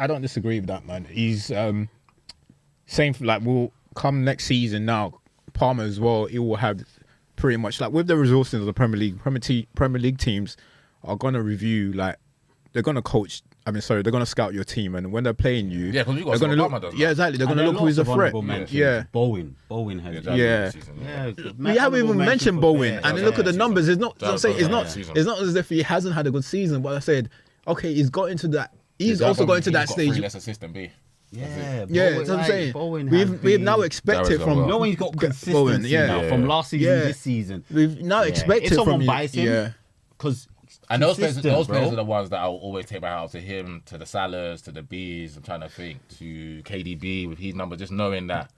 don't disagree with that, man. He's same like we'll come next season now. Palmer as well. He will have pretty much like with the resources of the Premier League teams are gonna review, like they're gonna coach. They're gonna scout your team, and when they're playing you, they're gonna look. Exactly. They're gonna look who's a threat. Bowen has. We haven't even mentioned Bowen, and then look at the numbers. It's not as if he hasn't had a good season, but I said. Okay, he's got into that. He's also got into that stage. Less assistant B. That's what I'm saying. We've now expected from. No one's got consistency now from last season to this season. We've now expected from buys him because And those players consistent, are the ones that I'll always take my hat off to him, to the Salahs, to the Bs. I'm trying to think, to KDB with his number, just knowing that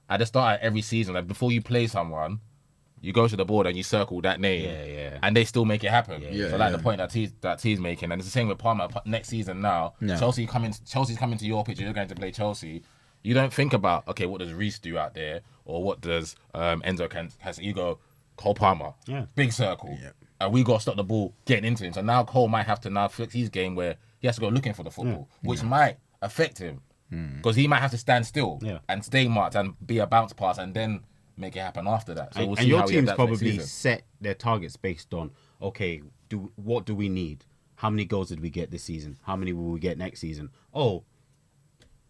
at the start of every season, like before you play someone, you go to the board and you circle that name, and they still make it happen. So like the point that T's making, and it's the same with Palmer. Next season now, Chelsea's coming to your pitch. You're going to play Chelsea. You don't think about, okay, what does Reece do out there, or what does Enzo can? You go Cole Palmer, big circle. And we got to stop the ball getting into him. So now Cole might have to now fix his game where he has to go looking for the football, which might affect him. Because he might have to stand still and stay marked and be a bounce pass and then make it happen after that. So we'll see your how team's probably set their targets based on, okay, what do we need? How many goals did we get this season? How many will we get next season? Oh,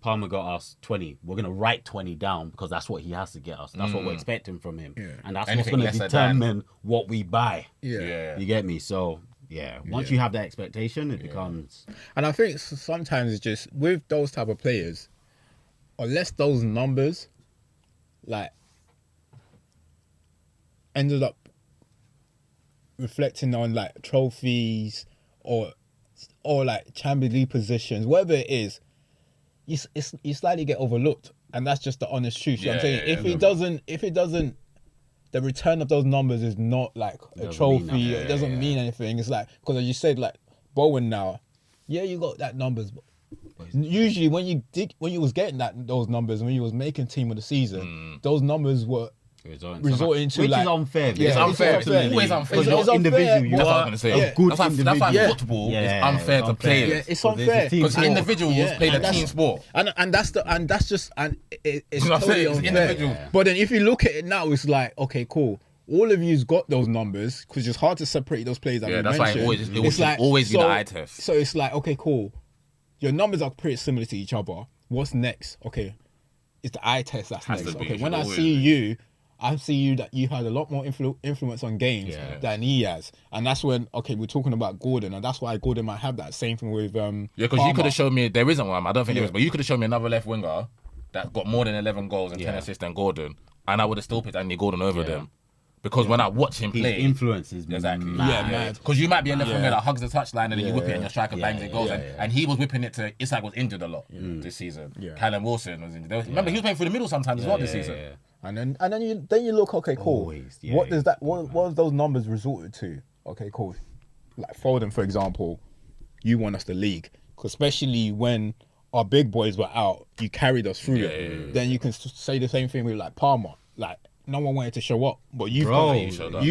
Palmer got us 20. We're going to write 20 down because that's what he has to get us. That's what we're expecting from him. And that's what's going to determine what we buy. You get me? So, once you have that expectation, it becomes... And I think sometimes it's just, with those type of players, unless those numbers, like, ended up reflecting on, like, trophies or like, Champions League positions, whatever it is, you slightly get overlooked, and that's just the honest truth. You know what I'm saying? If it doesn't, the return of those numbers is not like a trophy. It doesn't mean anything. It's like, because as you said, like Bowen now, you got that numbers. But usually when you was getting those numbers, when you was making team of the season, those numbers were resorting to, which like, is unfair. It's unfair. It's always unfair. Because you're individual. That's what I was going to say. That's why football is unfair to players. Yeah, it's unfair because individuals play the team sport, and it's totally unfair. Individual. But then if you look at it now, it's like, okay, cool. All of you's got those numbers because it's hard to separate those players that we that's mentioned. why it should always be the eye test. So it's like, okay, cool. Your numbers are pretty similar to each other. What's next? Okay, it's the eye test that's next. Okay, when I see you that you had a lot more influence on games than he has. And that's when, okay, we're talking about Gordon, and that's why Gordon might have that same thing with because you could have shown me, there isn't one, I don't think there is, but you could have shown me another left winger that got more than 11 goals and 10 assists than Gordon, and I would have still picked Andy Gordon over them. Because when I watch him play, his influence is mad. Because you might be a left winger that hugs the touchline and then you whip it and your striker bangs it goes. And he was whipping it to, Isak was injured a lot this season. Callum Wilson was injured. Remember, he was playing through the middle sometimes as well this season. And then you look, okay, cool. What does that? What does those numbers resorted to? Okay, cool. Like Foden, for example, you won us the league, especially when our big boys were out. You carried us through it. Then you can say the same thing with like Palmer. Like, no one wanted to show up, but you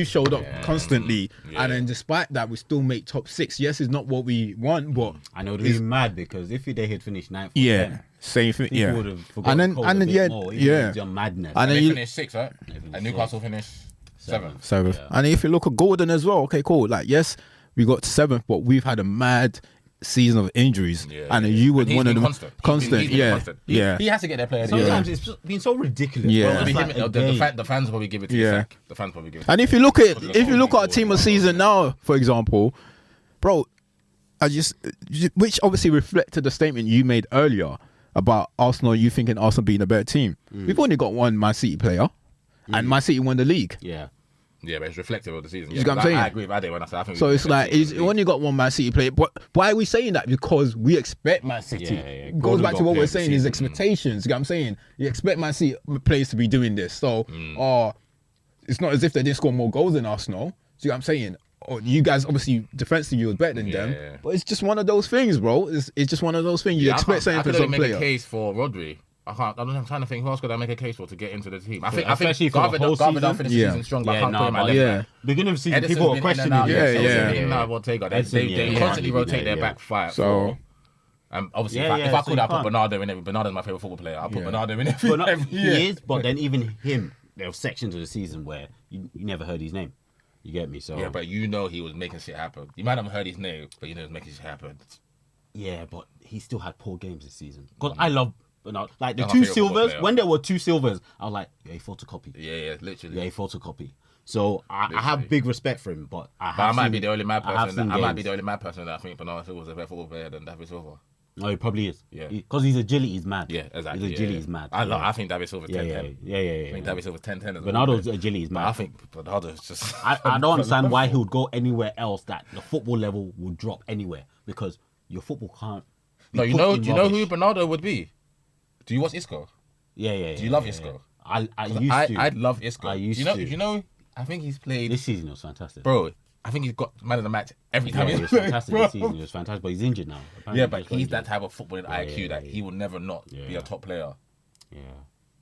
showed up constantly, and then despite that, we still make top 6. Yes, it's not what we want, but I know they're mad because if they had finished 9th, same thing. Would have forgotten more, even your madness. And then they finished 6th, right? And Newcastle finished 7th. And if you look at Gordon as well, okay, cool. Like, yes, we got to 7th, but we've had a mad season of injuries, and you would one of them constant. He has to get their players. Sometimes it's been so ridiculous. The fans probably give it to Isak. The fans probably give it. And if you look at our team of season now, for example, bro, which obviously reflected the statement you made earlier about Arsenal. You thinking Arsenal being a better team? We've only got one Man City player, and Man City won the league. Yeah, but it's reflective of the season. You know what I'm saying? I agree with Ade when I say I think. So it's like, it's only got one Man City player. But why are we saying that? Because we expect Man City. It goes back to what we're saying, is expectations. You know what I'm saying? You expect Man City players to be doing this. So it's not as if they didn't score more goals than Arsenal. See what I'm saying? Or you guys, obviously, defensively, you was better than them. But it's just one of those things, bro. It's just one of those things. You expect something from some player. I could make a case for Rodri. I'm trying to think who else could I make a case for to get into the team. I think Garvin finished the season strong, but I can't put him at left. Beginning of the season, people were questioning. They constantly rotate their back five. So, obviously, if I could, I'd put Bernardo in it. Bernardo's my favourite football player. I'll put Bernardo in it. He is, but then even him, there were sections of the season where you never heard his name. You get me? So yeah, but you know he was making shit happen. You might not have heard his name, but you know he was making shit happen. Yeah, but he still had poor games this season. Because I love... Like the 2 silvers, when there were 2 silvers, I was like, a photocopy. Yeah, literally. Yeah, a photocopy. So I have big respect for him, but I might be the only mad person that I think Bernardo Silva was a better football player than David Silva. No, he probably is. Yeah. Because his agility is mad. Yeah, exactly. His agility is mad. I think David Silva's 10-10. Yeah. I think David Silva's 10-10 as well. Bernardo's agility is But mad. I think Bernardo's just... I don't understand why he would go anywhere else that the football level would drop anywhere, because your football can't be No, you put know in you know who rubbish. Bernardo would be? Do you watch Isco? Yeah. Do you love Isco? I used to. I love Isco. I used to. to. You know, I think he's played... This season was fantastic. Bro, I think he's got man of the match every time Yeah, he's it was played, fantastic bro. this season. It was fantastic, but he's injured now. Apparently Yeah, but just got he's that injured. type of footballing IQ that he will never not be Yeah. a top player. Yeah.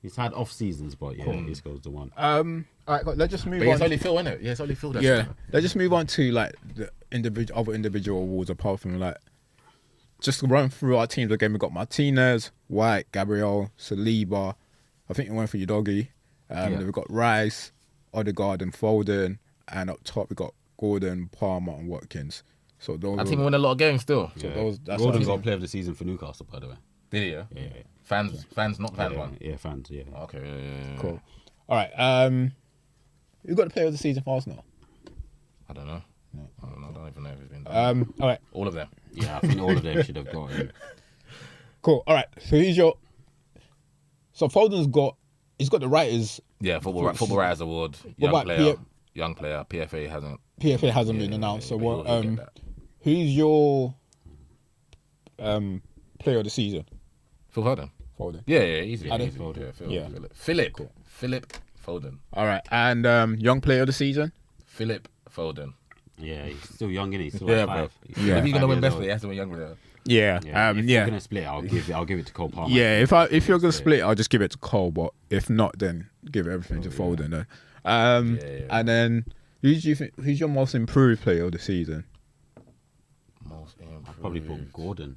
He's had off seasons, but yeah, Isco's the one. All right, let's just move But on. it's only Phil, innit? Yeah, it's only Phil. That's Yeah, let's just move on to like the other individual awards apart from like just to run through our teams again. We got Martinez, White, Gabriel, Saliba. I think we went for your doggy. Then we got Rice, Odegaard, and Foden, and up top we got Gordon, Palmer, and Watkins. So those. I think we win a lot of games still. So those. That's Gordon our got team. player of the season for Newcastle, by the way. Did he? Yeah. Yeah. Fans, not fans one. Yeah, fans. Yeah. Okay. Yeah. Cool. All right. Who got the player of the season for Arsenal? I don't know. I don't even know if it's been done. All right. All of them. Yeah, I think all of them should have got him. Cool. All right. So who's your? So Foden's got. He's got the writers. Yeah, football writers award. What about Young player. PFA hasn't. PFA hasn't been announced. So but what? he'll get that. Who's your player of the season? Phil Foden. Foden. Yeah, easy. I don't- easy. Yeah, Phil. Yeah. Philip Foden. All right. And young player of the season? Philip Foden. Yeah, he's still young, isn't he? Still Yeah, like bro. 5. If he's gonna win best player, player, he has to win young player. Yeah. If you're gonna split, I'll give it to Cole Palmer. Yeah, if you're gonna split, I'll just give it to Cole. But if not, then give everything to Foden. Then. And then who do you think? Who's your most improved player of the season? Most improved. I'll probably put Gordon.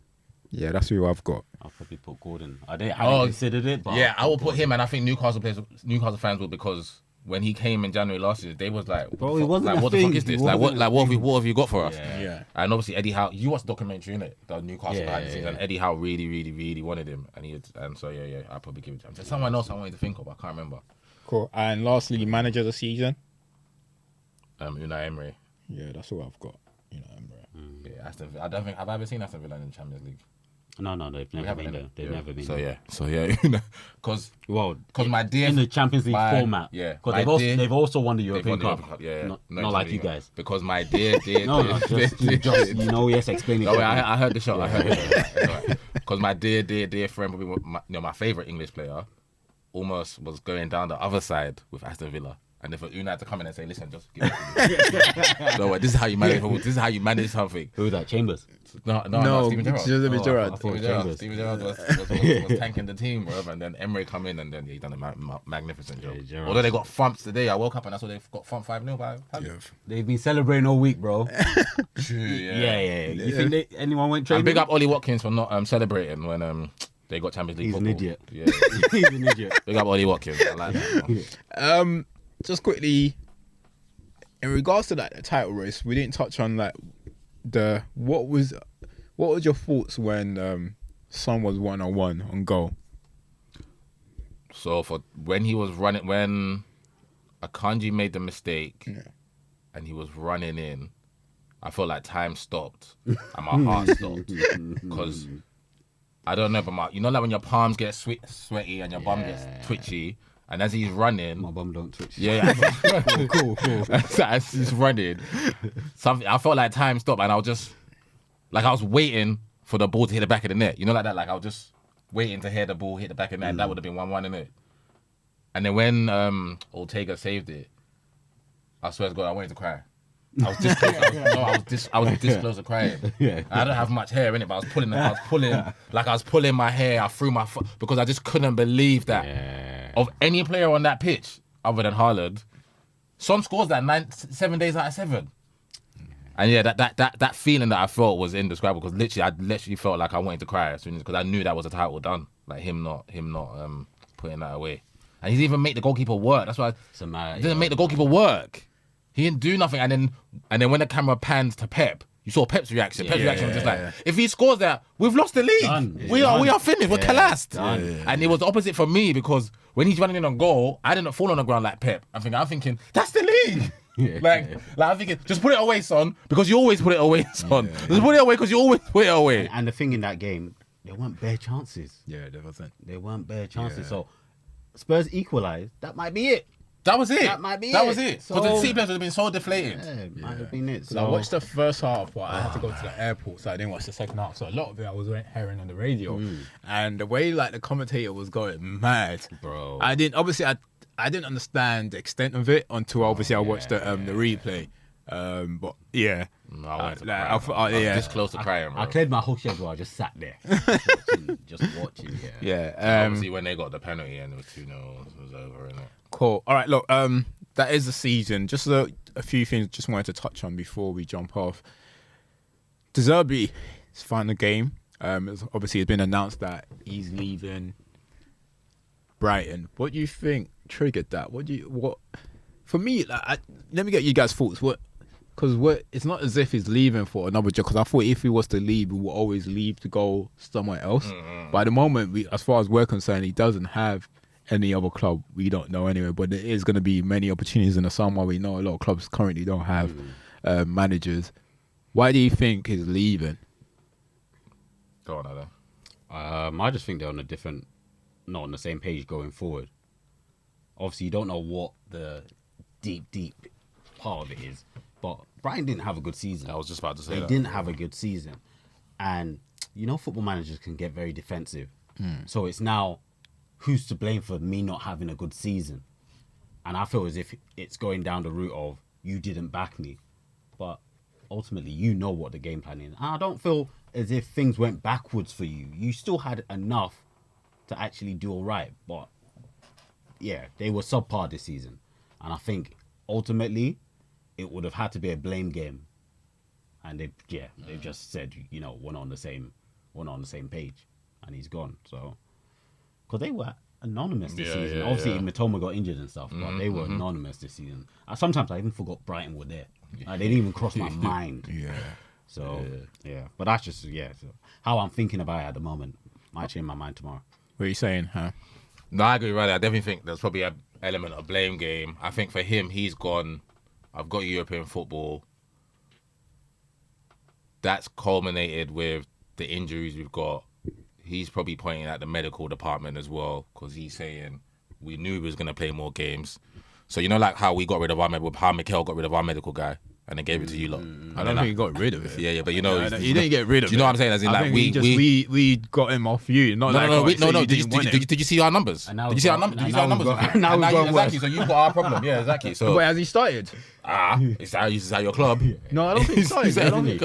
Yeah, that's who I've got. I'll probably put Gordon. I hadn't considered it, but Yeah, I will put him, and I think Newcastle fans will, because when he came in January last year, they was like, Bro, he wasn't like, a what the thing. fuck is He this? Like, wasn't a what have you got for us? Yeah. And obviously Eddie Howe, you watched the documentary, innit? The Newcastle Yeah, behind the scenes, yeah. and Eddie Howe really, really, really wanted him, and so I'll probably give it to him. There's someone else I wanted to think of, I can't remember. Cool. And lastly, manager of the season. Unai Emery. Yeah, that's who I've got. You know, Yeah, Aston Villa. I don't think have I ever seen Aston Villa in the Champions League. no, they've never been there. They've never been there. So yeah, because Well, my dear in the Champions League format. yeah, because my dear- they've also won the they've European won the Cup. European Cup, yeah, Not like you guys. Because my dear, No, just explain it. No, wait, I heard the show. I heard it. Because my dear friend, probably my favorite English player, almost was going down the other side with Aston Villa. And if Unai had to come in and say, "Listen, just give it to me." So this is how you manage. This is how you manage something. Who was that? Chambers. No, Steven Gerrard. Steven Gerrard. I thought Steven Gerrard. Chambers. Steven Gerrard was tanking the team, bro. And then Emery come in, and then he done a magnificent job. Gerrard. Although they got thumped today, I woke up and I saw they got thumped 5-0 by Palace. They've been celebrating all week, bro. True, Yeah. You think anyone went And training? big up Ollie Watkins for not celebrating when they got Champions League He's an football. idiot. Yeah. He's an idiot. Big up Ollie Watkins. I like that. Man. Just quickly, in regards to that title race, we didn't touch on like what was your thoughts when Son was 1-on-1 on goal? So for when he was running, when Akanji made the mistake and he was running in, I felt like time stopped and my heart stopped because I don't know, but like when your palms get sweaty and your bum gets twitchy, and as he's running, My bum don't twitch. yeah, cool. as he's running, I felt like time stopped, and I was just like I was waiting for the ball to hit the back of the net, like that. Like I was just waiting to hear the ball hit the back of the net. And that would have been 1-1 in it. And then when Ortega saved it, I swear to God, I wanted to cry. I was this close. I was this close to crying. Yeah. I don't have much hair in it, but I was pulling my hair. I threw my foot because I just couldn't believe that of any player on that pitch other than Haaland, Son scores that 7 days out of 7. And yeah, that feeling that I felt was indescribable because I literally felt like I wanted to cry as soon as because I knew that was a title done. Like him not putting that away, and he didn't even make the goalkeeper work. That's why he didn't make the goalkeeper work. He didn't do nothing, and then when the camera pans to Pep, you saw Pep's reaction. Pep's reaction was just like, if he scores that, we've lost the league. Done. We are finished. We're collapsed. Done. And it was the opposite for me because when he's running in on goal, I didn't fall on the ground like Pep. I'm thinking that's the league. Like I'm thinking, just put it away, Son, because you always put it away, Son. Just put it away because you always put it away. And the thing in that game, there weren't bare chances. Yeah, there wasn't. There weren't bare chances. Yeah. So Spurs equalised. That might be it. That was it. That might be That it. was it. So- Because the City players would have been so deflated. Yeah, it might have been it. Because I watched the first half, but I had to go to the airport, so I didn't watch the second half. So a lot of it I was hearing on the radio, and the way like the commentator was going mad, Bro. I didn't understand the extent of it until obviously I watched the replay. But yeah, No, I wanted to like, cry. I thought- yeah. This close to crying, bro. I cleared my whole schedule. I just sat there, just watching. Yeah. yeah. Obviously, when they got the penalty and it was 2-0, it was over, innit? Cool. All right, look, that is the season. Just a few things just wanted to touch on before we jump off. De Zerbi is final game. It's been announced that he's leaving Brighton. What do you think triggered that? For me, like, let me get you guys' thoughts. Because it's not as if he's leaving for another job. Because I thought if he was to leave, he would always leave to go somewhere else. Mm-hmm. But at the moment, as far as we're concerned, he doesn't have any other club. We don't know anyway. But there is going to be many opportunities in the summer. We know a lot of clubs currently don't have managers. Why do you think he's leaving? Go on, Adam. I just think they're on a different, not on the same page going forward. Obviously, you don't know what the deep part of it is, but Brighton didn't have a good season. I was just about to say They that. didn't have a good season, and football managers can get very defensive. So it's now, who's to blame for me not having a good season? And I feel as if it's going down the route of you didn't back me, but ultimately you know what the game plan is. And I don't feel as if things went backwards for you. You still had enough to actually do all right, but yeah, they were subpar this season, and I think ultimately it would have had to be a blame game, and they just said we're not on the same page, and he's gone. So because they were anonymous this season. Obviously, Mitoma got injured and stuff, but they were anonymous this season. Sometimes I even forgot Brighton were there. They didn't even cross my mind. Yeah. So but that's just so how I'm thinking about it at the moment. Might change my mind tomorrow. What are you saying, huh? No, I agree, right? I definitely think there's probably an element of blame game. I think for him, he's gone. I've got European football. That's culminated with the injuries we've got. He's probably pointing at the medical department as well, because he's saying we knew he was going to play more games. So like how we got rid of how Mikel got rid of our medical guy and then gave it to you lot. I don't think he got rid of it. Yeah, but he didn't get rid of it. Do you know what I'm saying? As in, I like think we got him off you. Not no. Did you see our numbers? Did you see our numbers? Now we've got worse. Exactly. So you've got our problem. Yeah, exactly. So But has he started? it's at your club. No, I don't think he started. I don't think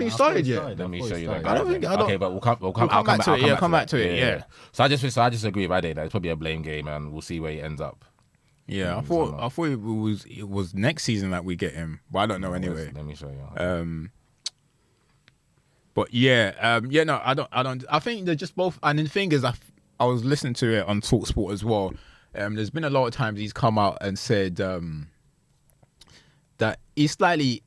he started yet. Let me show you that. I don't think. Okay, but we'll come back to it. Yeah, come back to it. Yeah. So I just agree with Ade that it's probably a blame game, and we'll see where he ends up. Yeah, I thought it was next season that we get him, but I don't know anyway. Let me show you. But no, I don't. I think they're just both. And the thing is, I was listening to it on TalkSport as well. There's been a lot of times he's come out and said that he's slightly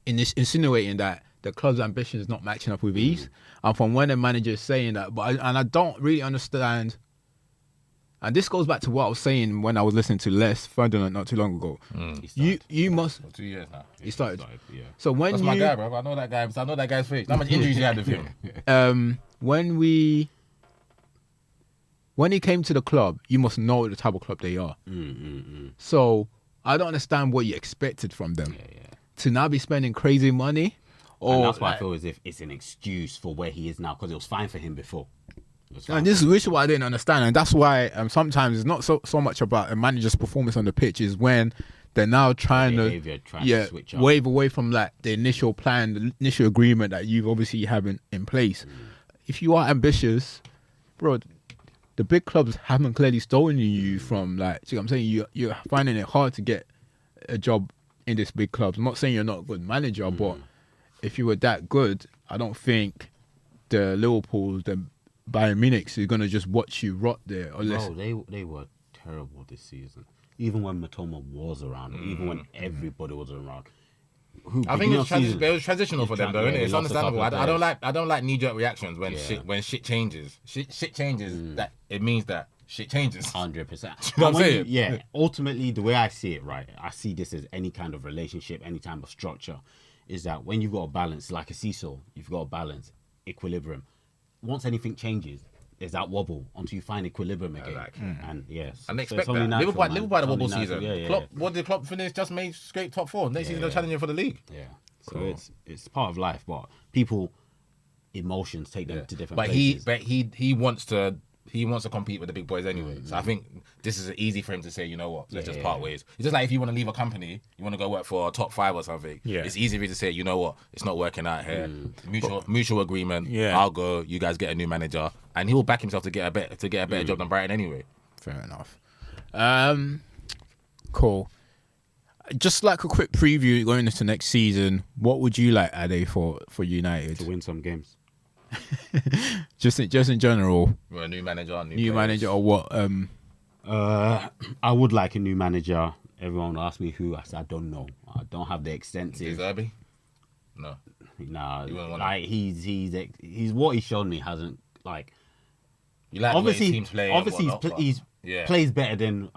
insinuating that the club's ambition is not matching up with his. And from when the manager is saying that, I don't really understand. And this goes back to what I was saying when I was listening to Les Ferdinand not too long ago. You must. For 2 years now. He started. Yeah. So when That's my guy, bro. I know that guy. I know that guy's face. How much injuries he had with him? When he came to the club, you must know the type of club they are. So I don't understand what you expected from them to now be spending crazy money. And that's why I feel as if it's an excuse for where he is now, because it was fine for him before. And this is what I didn't understand, and that's why sometimes it's not so much about a manager's performance on the pitch, is when they're now trying to switch up. wave away from like the initial plan, the initial agreement that you've obviously having in place. If you are ambitious, bro, the big clubs haven't clearly stolen you from like. See what I'm saying? You're finding it hard to get a job in this big clubs. I'm not saying you're not a good manager, but if you were that good, I don't think the Liverpools, the Bayern Munich is going to just watch you rot there. Unless... Bro, they were terrible this season. Even when Mitoma was around, even when everybody was around. I think it was transitional for them, though, isn't it? It's understandable. I don't like knee-jerk reactions when shit changes. Shit changes. That it means that shit changes. 100%. You know what I'm saying? Yeah. Ultimately, the way I see it, right, I see this as any kind of relationship, any type of structure, is that when you've got a balance, like a seesaw, you've got a balance, equilibrium. once anything changes, there's that wobble until you find equilibrium again. And yes, and expect that. Liverpool had a wobble season. Yeah. What did Klopp finish? Just made straight top 4. Next season they're challenging for the league. Yeah. So it's part of life, but people emotions take them to different places. He wants to compete with the big boys anyway. So I think this is easy for him to say, you know what, let's just part ways. It's just like if you want to leave a company, you want to go work for a top 5 or something. Yeah. It's easy for you to say, you know what, it's not working out here. Mutual agreement. Yeah. I'll go. You guys get a new manager, and he will back himself to get a better job than Brighton anyway. Fair enough. Cool. Just like a quick preview going into next season, what would you like, Ade, for United? To win some games. just in general. Well, a new manager, new manager, or what? I would like a new manager. Everyone asked me who. I said I don't know. I don't have the extensive. Zerbi? No. Nah. Like he's what he's shown me hasn't like. You like obviously, the way his team's playing. Obviously, he's plays better than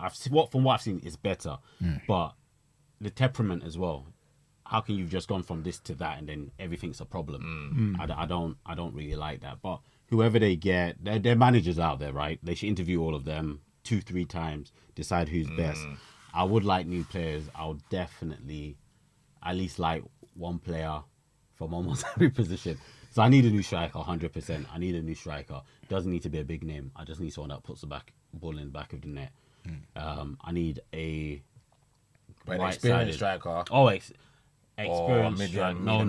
from what I've seen is better, but the temperament as well. How can you just gone from this to that and then everything's a problem? I don't really like that. But whoever they get, they're managers out there, right? They should interview all of them 2-3 times, decide who's best. I would like new players. I would definitely at least like one player from almost every position. So I need a new striker, 100%. I need a new striker. Doesn't need to be a big name. I just need someone that puts the ball in the back of the net. I need a experienced striker. Experienced striker. No.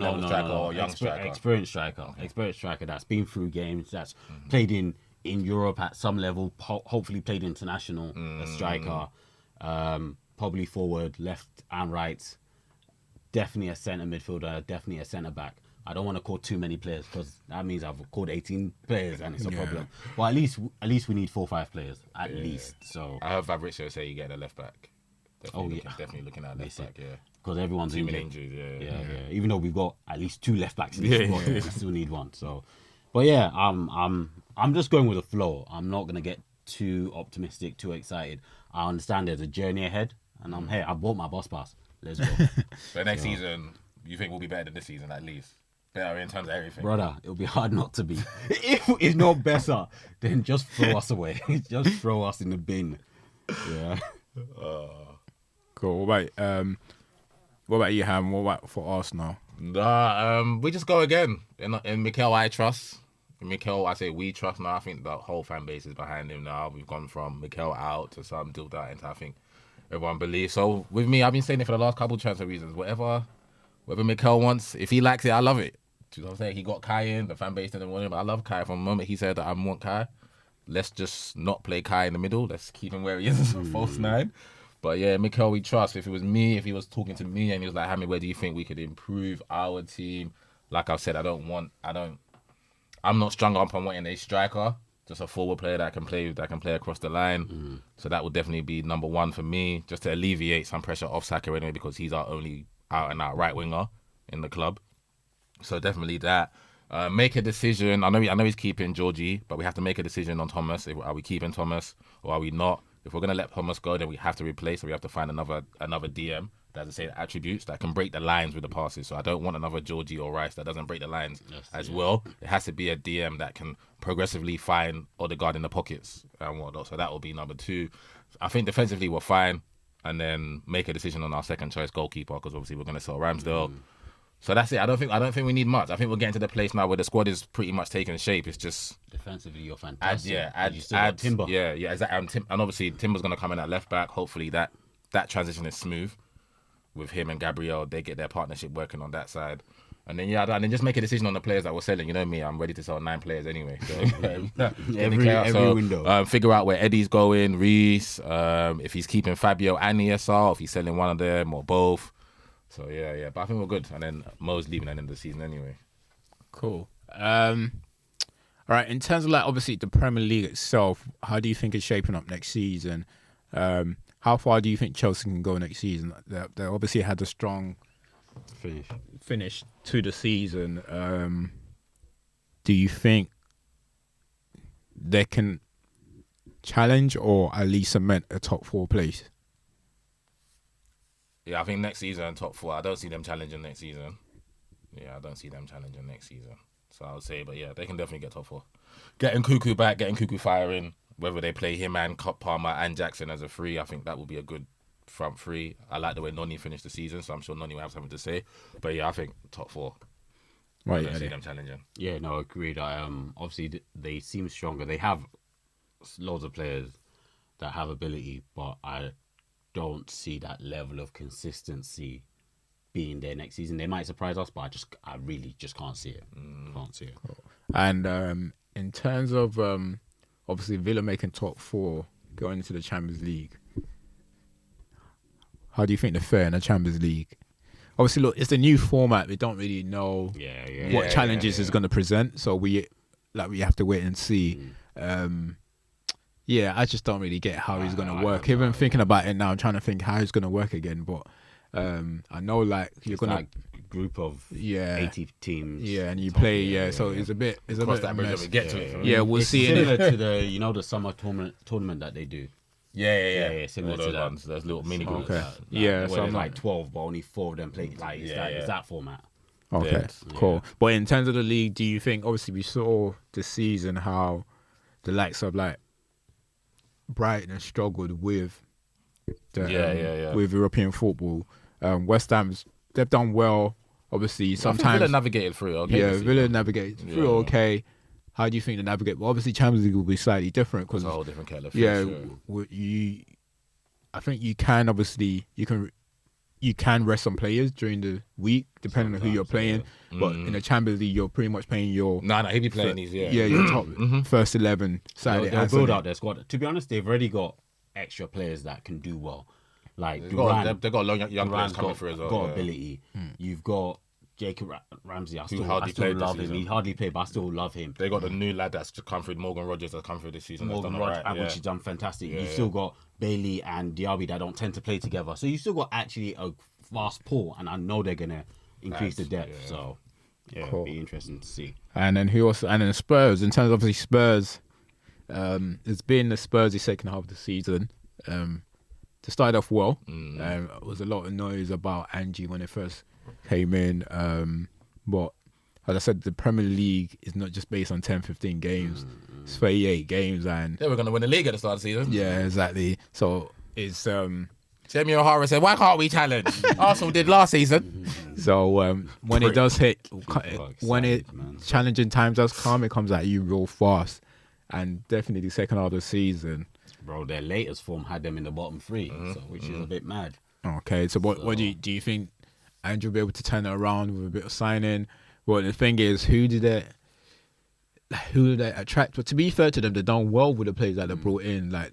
Experienced striker that's been through games, that's played in Europe at some level, hopefully played international, a striker, probably forward, left and right, definitely a centre midfielder, definitely a centre back. I don't want to call too many players because that means I've called 18 players and it's a problem. But at least we need 4 or 5 players at least. So I heard Fabrizio say you get a left back. Definitely looking at left back. Yeah. Because everyone's injured. Yeah. Even though we've got at least 2 left backs in this squad, we still need one. So, but yeah, I'm just going with the flow. I'm not gonna get too optimistic, too excited. I understand there's a journey ahead, and I'm here. I bought my bus pass. Let's go. But next season, you think we'll be better than this season at least? Better in terms of everything, brother. It'll be hard not to be. If it's not better, then just throw us away. Just throw us in the bin. Yeah. Cool. What about you, Ham? What about for Arsenal? We just go again. In Mikel, I trust. In Mikel, I say we trust now. I think the whole fan base is behind him now. We've gone from Mikel out to some Dilda out into I think everyone believes. So with me, I've been saying it for the last couple of transfer reasons. Whatever Mikel wants, if he likes it, I love it. Do you know what I'm saying? He got Kai in, the fan base didn't want him. I love Kai. From the moment he said that I want Kai, let's just not play Kai in the middle. Let's keep him where he is as a false 9. But yeah, Mikel, we trust. If it was me, if he was talking to me and he was like, Hammy, where do you think we could improve our team? Like I've said, I'm not strung up on wanting a striker, just a forward player that can play across the line. So that would definitely be number 1 for me, just to alleviate some pressure off Saka anyway, because he's our only out and out right winger in the club. So definitely that. Make a decision. I know he's keeping Georgie, but we have to make a decision on Thomas. Are we keeping Thomas or are we not? If we're going to let Thomas go, then we have to replace. So we have to find another DM that has the same attributes that can break the lines with the passes. So I don't want another Georgie or Rice that doesn't break the lines well. It has to be a DM that can progressively find Odegaard in the pockets and whatnot. So that will be number 2. I think defensively we're fine, and then make a decision on our second choice goalkeeper, because obviously we're going to sell Ramsdale. So that's it. I don't think we need much. I think we're getting to the place now where the squad is pretty much taking shape. It's just defensively you're fantastic. Add Timber. Yeah, exactly. And obviously Timber's gonna come in at left back. Hopefully that transition is smooth with him and Gabriel. They get their partnership working on that side. And then just make a decision on the players that we're selling. You know me, I'm ready to sell 9 players anyway. So every window. Figure out where Eddie's going, Reece, if he's keeping Fabio and ESR, if he's selling one of them or both. So yeah, but I think we're good. And then Mo's leaving at the end of the season anyway. Cool. All right. In terms of obviously the Premier League itself, how do you think it's shaping up next season? How far do you think Chelsea can go next season? They obviously had a strong finish to the season. Do you think they can challenge or at least cement a top 4 place? Yeah, I think next season top 4. I don't see them challenging next season. Yeah, I don't see them challenging next season. So I would say, but yeah, they can definitely get top 4. Getting Cuckoo back, getting Cuckoo firing, whether they play him and Palmer and Jackson as a 3, I think that will be a good front 3. I like the way Noni finished the season, so I'm sure Noni will have something to say. But yeah, I think top 4. Right, I don't see them challenging. Yeah, no, agreed. Obviously they seem stronger. They have loads of players that have ability, but I don't see that level of consistency being there next season. They might surprise us, but I really just can't see it. Can't see it. And in terms of obviously Villa making top 4 going into the Champions League, how do you think they're fair in the Champions League? Obviously, look, it's the new format. We don't really know what challenges is going to present, so we have to wait and see. I just don't really get how he's going to work. Even thinking about it now, I'm trying to think how he's going to work again. But I know, like, you're going to group of 80 teams. Yeah, and you play. So it's a bit. It's Cross a bit that bridge when we get to it. Yeah, we'll see. Similar to the summer tournament that they do. Yeah. Similar to those that. ones, those little mini groups. Okay. Where so there's like 12, but only 4 of them play. Like, it's that format. Okay, cool. But in terms of the league, do you think, obviously we saw this season how the likes of like Brighton has struggled with with European football. West Ham's, they've done well. Obviously, sometimes Villa navigated through. Okay, Villa navigated through. Okay, how do you think they navigate? Well, obviously, Champions League will be slightly different because a whole different kettle of fish. I think you can rest some players during the week depending on who you're playing. But in the Champions League, you're pretty much playing your he'll be playing these. your top first 11 Saturday. They'll build out their squad. To be honest, they've already got extra players that can do well. Like they've got young players coming through as well. Got ability. You've got Jacob Ramsey. I still love him. He hardly played, but I still love him. They got the new lad that's just come through, Morgan Rogers, that's come through this season. Which has done fantastic. You've still got Bailey and Diaby that don't tend to play together. So you've still got actually a vast pool, and I know they're gonna increase the depth. So it'll be interesting to see. And then who else? And then Spurs. In terms of obviously Spurs, it's been the Spurs' second half of the season. To start off well, there was a lot of noise about Angie when it first came in. But as I said, the Premier League is not just based on 10, 15 games. It's 38 games. And they were going to win the league at the start of the season. Yeah, exactly. So it's... Jamie O'Hara said, why can't we challenge? Arsenal did last season. So when it does hit, challenging times does come, it comes at you real fast. And definitely the second half of the season... Bro, their latest form had them in the bottom 3, which is a bit mad. Okay, so what do you think Andrew will be able to turn it around with a bit of signing? Well, the thing is, who did they attract? But to be fair to them, they've done well with the players that they brought in. Like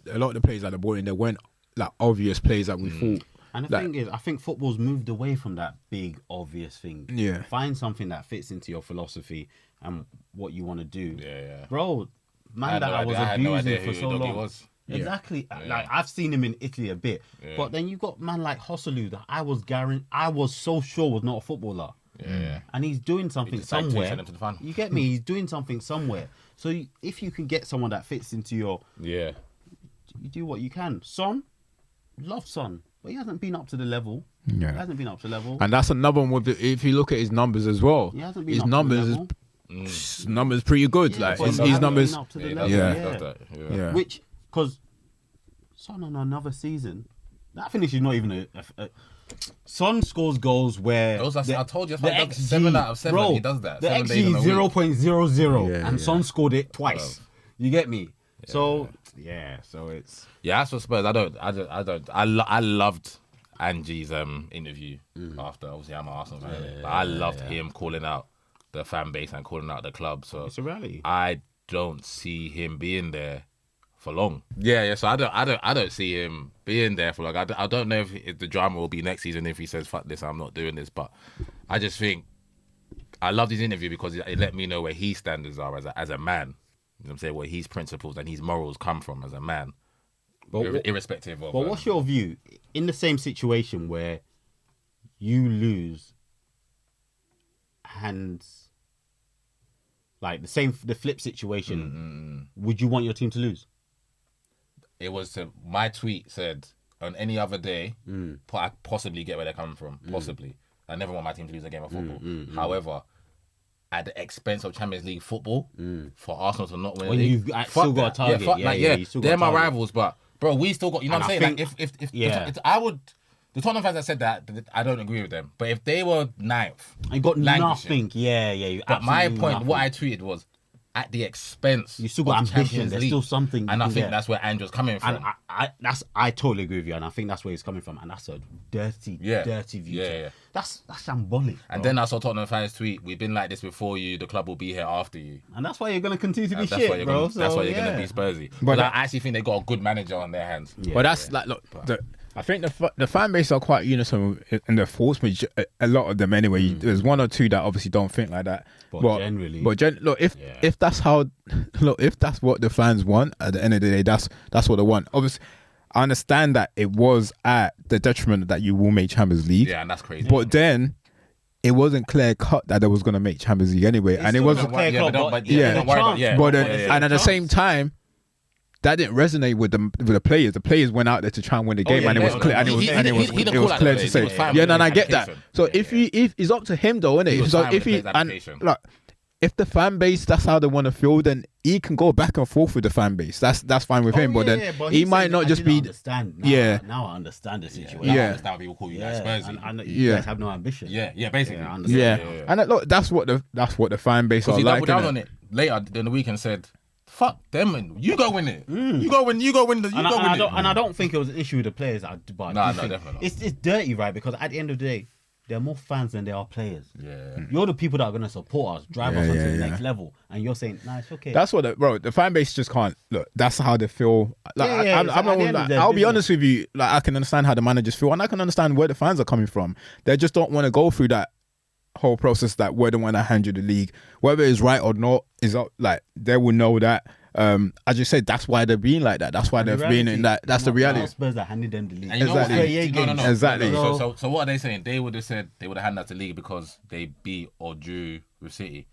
a lot of the players that they brought in, they weren't like obvious players that we thought. And the thing is, I think football's moved away from that big obvious thing. Yeah, find something that fits into your philosophy and what you want to do. Yeah. Bro. Man that I was abusing for so long. Was. Exactly. Like I've seen him in Italy a bit, but then you've got man like Hosselu that I was so sure was not a footballer. And he's doing something somewhere. You get me? He's doing something somewhere. So if you can get someone that fits into your you do what you can. Son, love Son, but he hasn't been up to the level. Yeah, he hasn't been up to the level. And that's another one if you look at his numbers as well. He hasn't been his up numbers to the level. His numbers pretty good. Like his numbers. Up to the level. Which, because Son on another season, that finish is not even a Son scores goals where I told you, the XG, 7 out of 7. Bro, he does that. The XG is 0.00, and Son scored it twice. You get me? So it's as for Spurs, I loved Angie's interview after. Obviously, I'm an Arsenal fan, but I loved him calling out the fan base and calling out the club. So it's a rally. I don't see him being there for long. So I don't see him being there for long. I don't know if the drama will be next season if he says fuck this, I'm not doing this. But I just think I loved his interview because it let me know where his standards are as a man. You know what I'm saying? Where his principles and his morals come from as a man. But irrespective of. But what's your view in the same situation where you lose hands? Like the flip situation, would you want your team to lose? It was my tweet said on any other day, I possibly get where they're coming from. Possibly, I never want my team to lose a game of football. However, at the expense of Champions League football for Arsenal to not win. When the league. you've still got a target. You still they're my rivals, but bro, we still got. You know what I'm saying? I would. The Tottenham fans that said that, I don't agree with them. But if they were ninth, and got nothing, But my point, what I tweeted was, at the expense, you still got ambition. There's still something, and I think that's where Andrew's coming from. And I totally agree with you, and I think that's where he's coming from, and that's a dirty view. Yeah. That's shambolic. And then I saw Tottenham fans tweet, "We've been like this before you. The club will be here after you." And that's why you're gonna continue to be shit, bro. That's why you're gonna be Spursy. But I actually think they got a good manager on their hands. But that's like, look, I think the fan base are quite unison in their thoughts, but a lot of them anyway. There's one or two that obviously don't think like that. But generally, look, if that's what the fans want at the end of the day, that's what they want. Obviously, I understand that it was at the detriment that you will make Champions League. Yeah, and that's crazy. But then it wasn't clear cut that they was going to make Champions League anyway, and it wasn't clear cut. But at the same time, that didn't resonate with the players. The players went out there to try and win the game, and it was clear. And it was clear to say, and I get that. So if it's up to him though, isn't it? So if the fan base, that's how they want to feel, then he can go back and forth with the fan base. That's fine with him. But then he might not just be. Now I understand the situation. I understand what people call you guys Spursy. You guys have no ambition. Basically. And look, that's what the fan base are like. He doubled down on it later in the week and said, "Fuck them, man. You go win it. You go win. And I don't think it was an issue with the players. But no, definitely not. It's dirty, right? Because at the end of the day, there are more fans than there are players. Yeah. You're the people that are going to support us, drive us onto the next level, and you're saying, "Nah, it's okay." That's what the fan base just can't look. That's how they feel. I'll be honest with you. Like, I can understand how the managers feel, and I can understand where the fans are coming from. They just don't want to go through that whole process that we're the one that hand you the league, whether it's right or not is up. Like, they will know that. As you said, that's why they're being like that. That's why they've been in that. That's the reality. Spurs that handed them the league. Exactly. So what are they saying? They would have said they would have handed us the league because they beat or drew with City.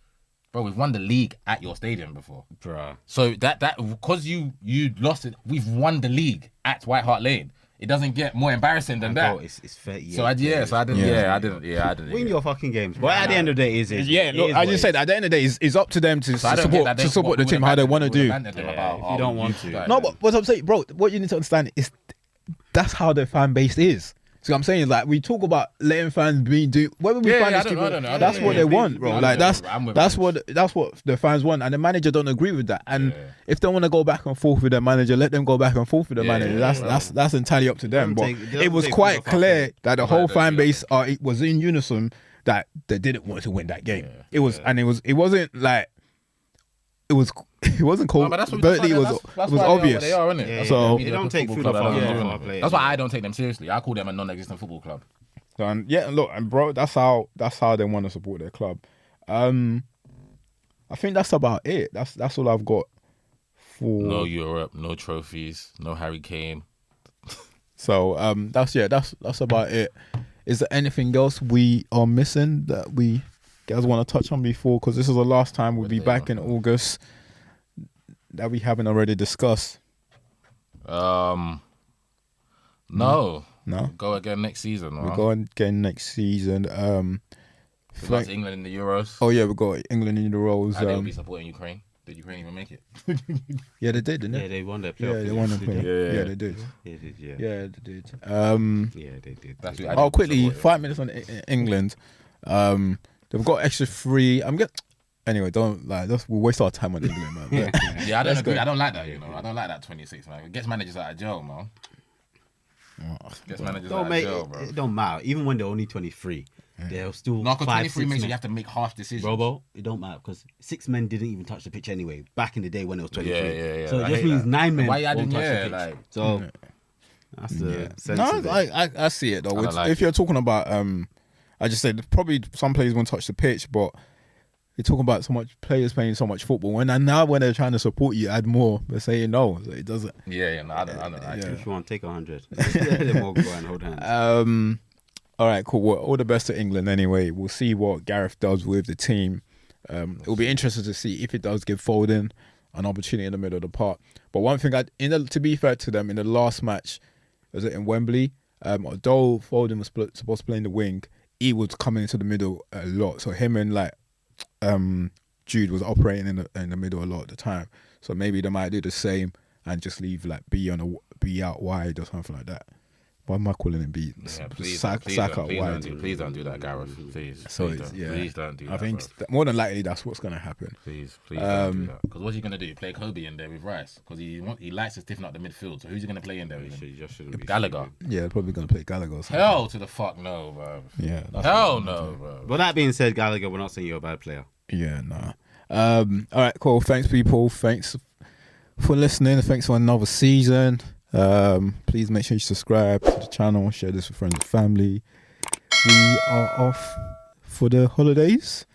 Bro, we've won the league at your stadium before, bro. So that because you lost it, we've won the league at White Hart Lane. It doesn't get more embarrassing than that. It's 30 So I didn't. Win your fucking games. But at the end of the day, I just said at the end of the day, it's up to them to support the team how they want to do. If you don't want to. No, but what I'm saying, bro, what you need to understand is that's how their fan base is. So I'm saying, like, we talk about letting fans do whether we find it, that's what they want, bro. Like, that's what the fans want, and the manager don't agree with that. And if they want to go back and forth with the manager, let them go back and forth with the manager. That's entirely up to them. But it was quite clear that the whole fan base was in unison that they didn't want to win that game. It wasn't like. It wasn't cold. No, but it was obvious. They are, isn't it? So they don't take food off our players. That's why I don't take them seriously. I call them a non-existent football club. And look, and bro, that's how they want to support their club. I think that's about it. That's all I've got for. No Europe, no trophies, no Harry Kane. So that's about it. Is there anything else we are missing that we guys want to touch on before? Because this is the last time we'll be back in August that we haven't already discussed. No. Go again next season. We're going again next season. We got England in the Euros. Oh yeah, we got England in the Euros. And they'll be supporting Ukraine. Did Ukraine even make it? Yeah, they did, didn't they? Yeah, they won their playoff. Yeah, they won their playoff. Yeah, they did. Yeah, they did. Yeah, they did. Quickly, 5 minutes on England. They've got extra free. Anyway, don't like. We'll waste our time on England, man. I don't agree. I don't like that. I don't like that 26, man. It gets managers out of jail, man. Gets managers out of jail, bro. It don't matter. Even when they're only 23, they're still. No, because 23 means you have to make harsh decisions. Bro, it don't matter because 6 men didn't even touch the pitch anyway. Back in the day when it was 23. Yeah. So it just means 9 men won't touch the pitch. So that's the sense of it. I see it though. If you're talking about I just said probably some players won't touch the pitch, but you're talking about so much players playing so much football. And now when they're trying to support you, add more. They're saying no, so it doesn't. Yeah, no, I don't. If you want to take 100, then we'll go and hold hands. All right, cool. Well, all the best to England anyway. We'll see what Gareth does with the team. It'll be interesting to see if it does give Foden an opportunity in the middle of the park. But one thing, to be fair to them, in the last match, was it in Wembley? Although Foden was supposed to play in the wing, he was coming into the middle a lot. So him and like Jude was operating in the middle a lot of the time. So maybe they might do the same and just leave like B out wide or something like that. Why am I calling him B? Yeah, please Saka don't wide. please don't do that, Gareth. Please. So Please don't do that. I think more than likely that's what's gonna happen. Please don't do that. Because what's he gonna do? Play Kobe in there with Rice? Because he likes to stiffen up the midfield. So who's he gonna play in there with? Shouldn't be Gallagher. Yeah, probably gonna play Gallagher or something. Hell to the fuck no, bro. Yeah. Hell no, bro. But that being said, Gallagher, we're not saying you're a bad player. Yeah, nah. All right, cool. Thanks, people. Thanks for listening. Thanks for another season. Please make sure you subscribe to the channel, share this with friends and family. We are off for the holidays.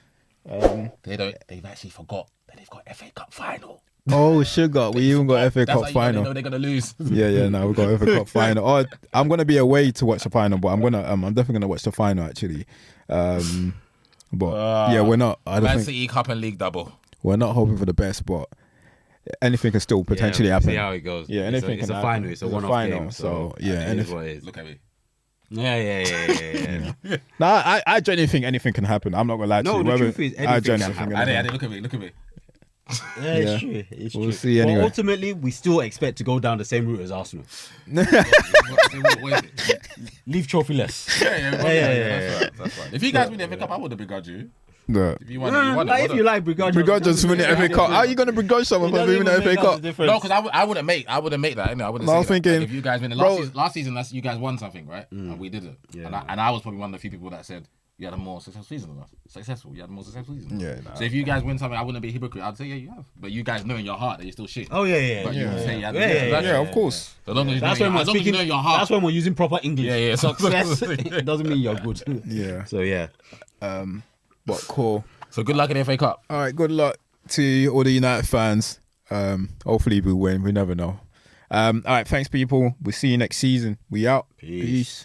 They've actually forgot that they've got FA Cup final. Oh, sugar. We even got FA Cup final. Know they're gonna lose. Yeah, no, we got FA Cup final. Oh, I'm gonna be away to watch the final, but I'm definitely gonna watch the final actually. But yeah, we're not. I don't Man think City Cup and League double. we're not hoping for the best, but anything can still potentially happen. See how it goes. Yeah, anything it's can a happen. final. It's a one-off game. So yeah, it is what it is. Look at me. Yeah. No, I genuinely think anything can happen. I'm not gonna lie to you. No, the truth is I anything genuinely can think happen. anything. Look at me. Yeah, it's true. It's We'll true. see But anyway. ultimately, we still expect to go down the same route as Arsenal. What is it? Leave trophyless. Yeah. That's right. If you guys win the FA Cup, I wouldn't begrudge you. No. If you won it, you won it. If you like begrudge, Just win the FA Cup. How are you gonna begrudge someone for winning the FA Cup? No, because I wouldn't make that. I wouldn't. No, I was say that. thinking, Like, if you guys win the last season, you guys won something, right? And we didn't. Yeah. And I was probably one of the few people that said you had a more successful season than us. You had a more successful season. Yeah, nah. So if you guys win something, I wouldn't be a hypocrite. I'd say yeah, you have. But you guys know in your heart that you're still shit. Oh yeah. But you would say you had Yeah, of course. So long as That's you when know, we're as long as you speaking. know in your heart. That's when we're using proper English. Yeah. Success it doesn't mean you're good. Yeah. So yeah. But cool. So good luck in the FA Cup. All right, good luck to all the United fans. Hopefully we win. We never know. All right, thanks people. We'll see you next season. We out. Peace.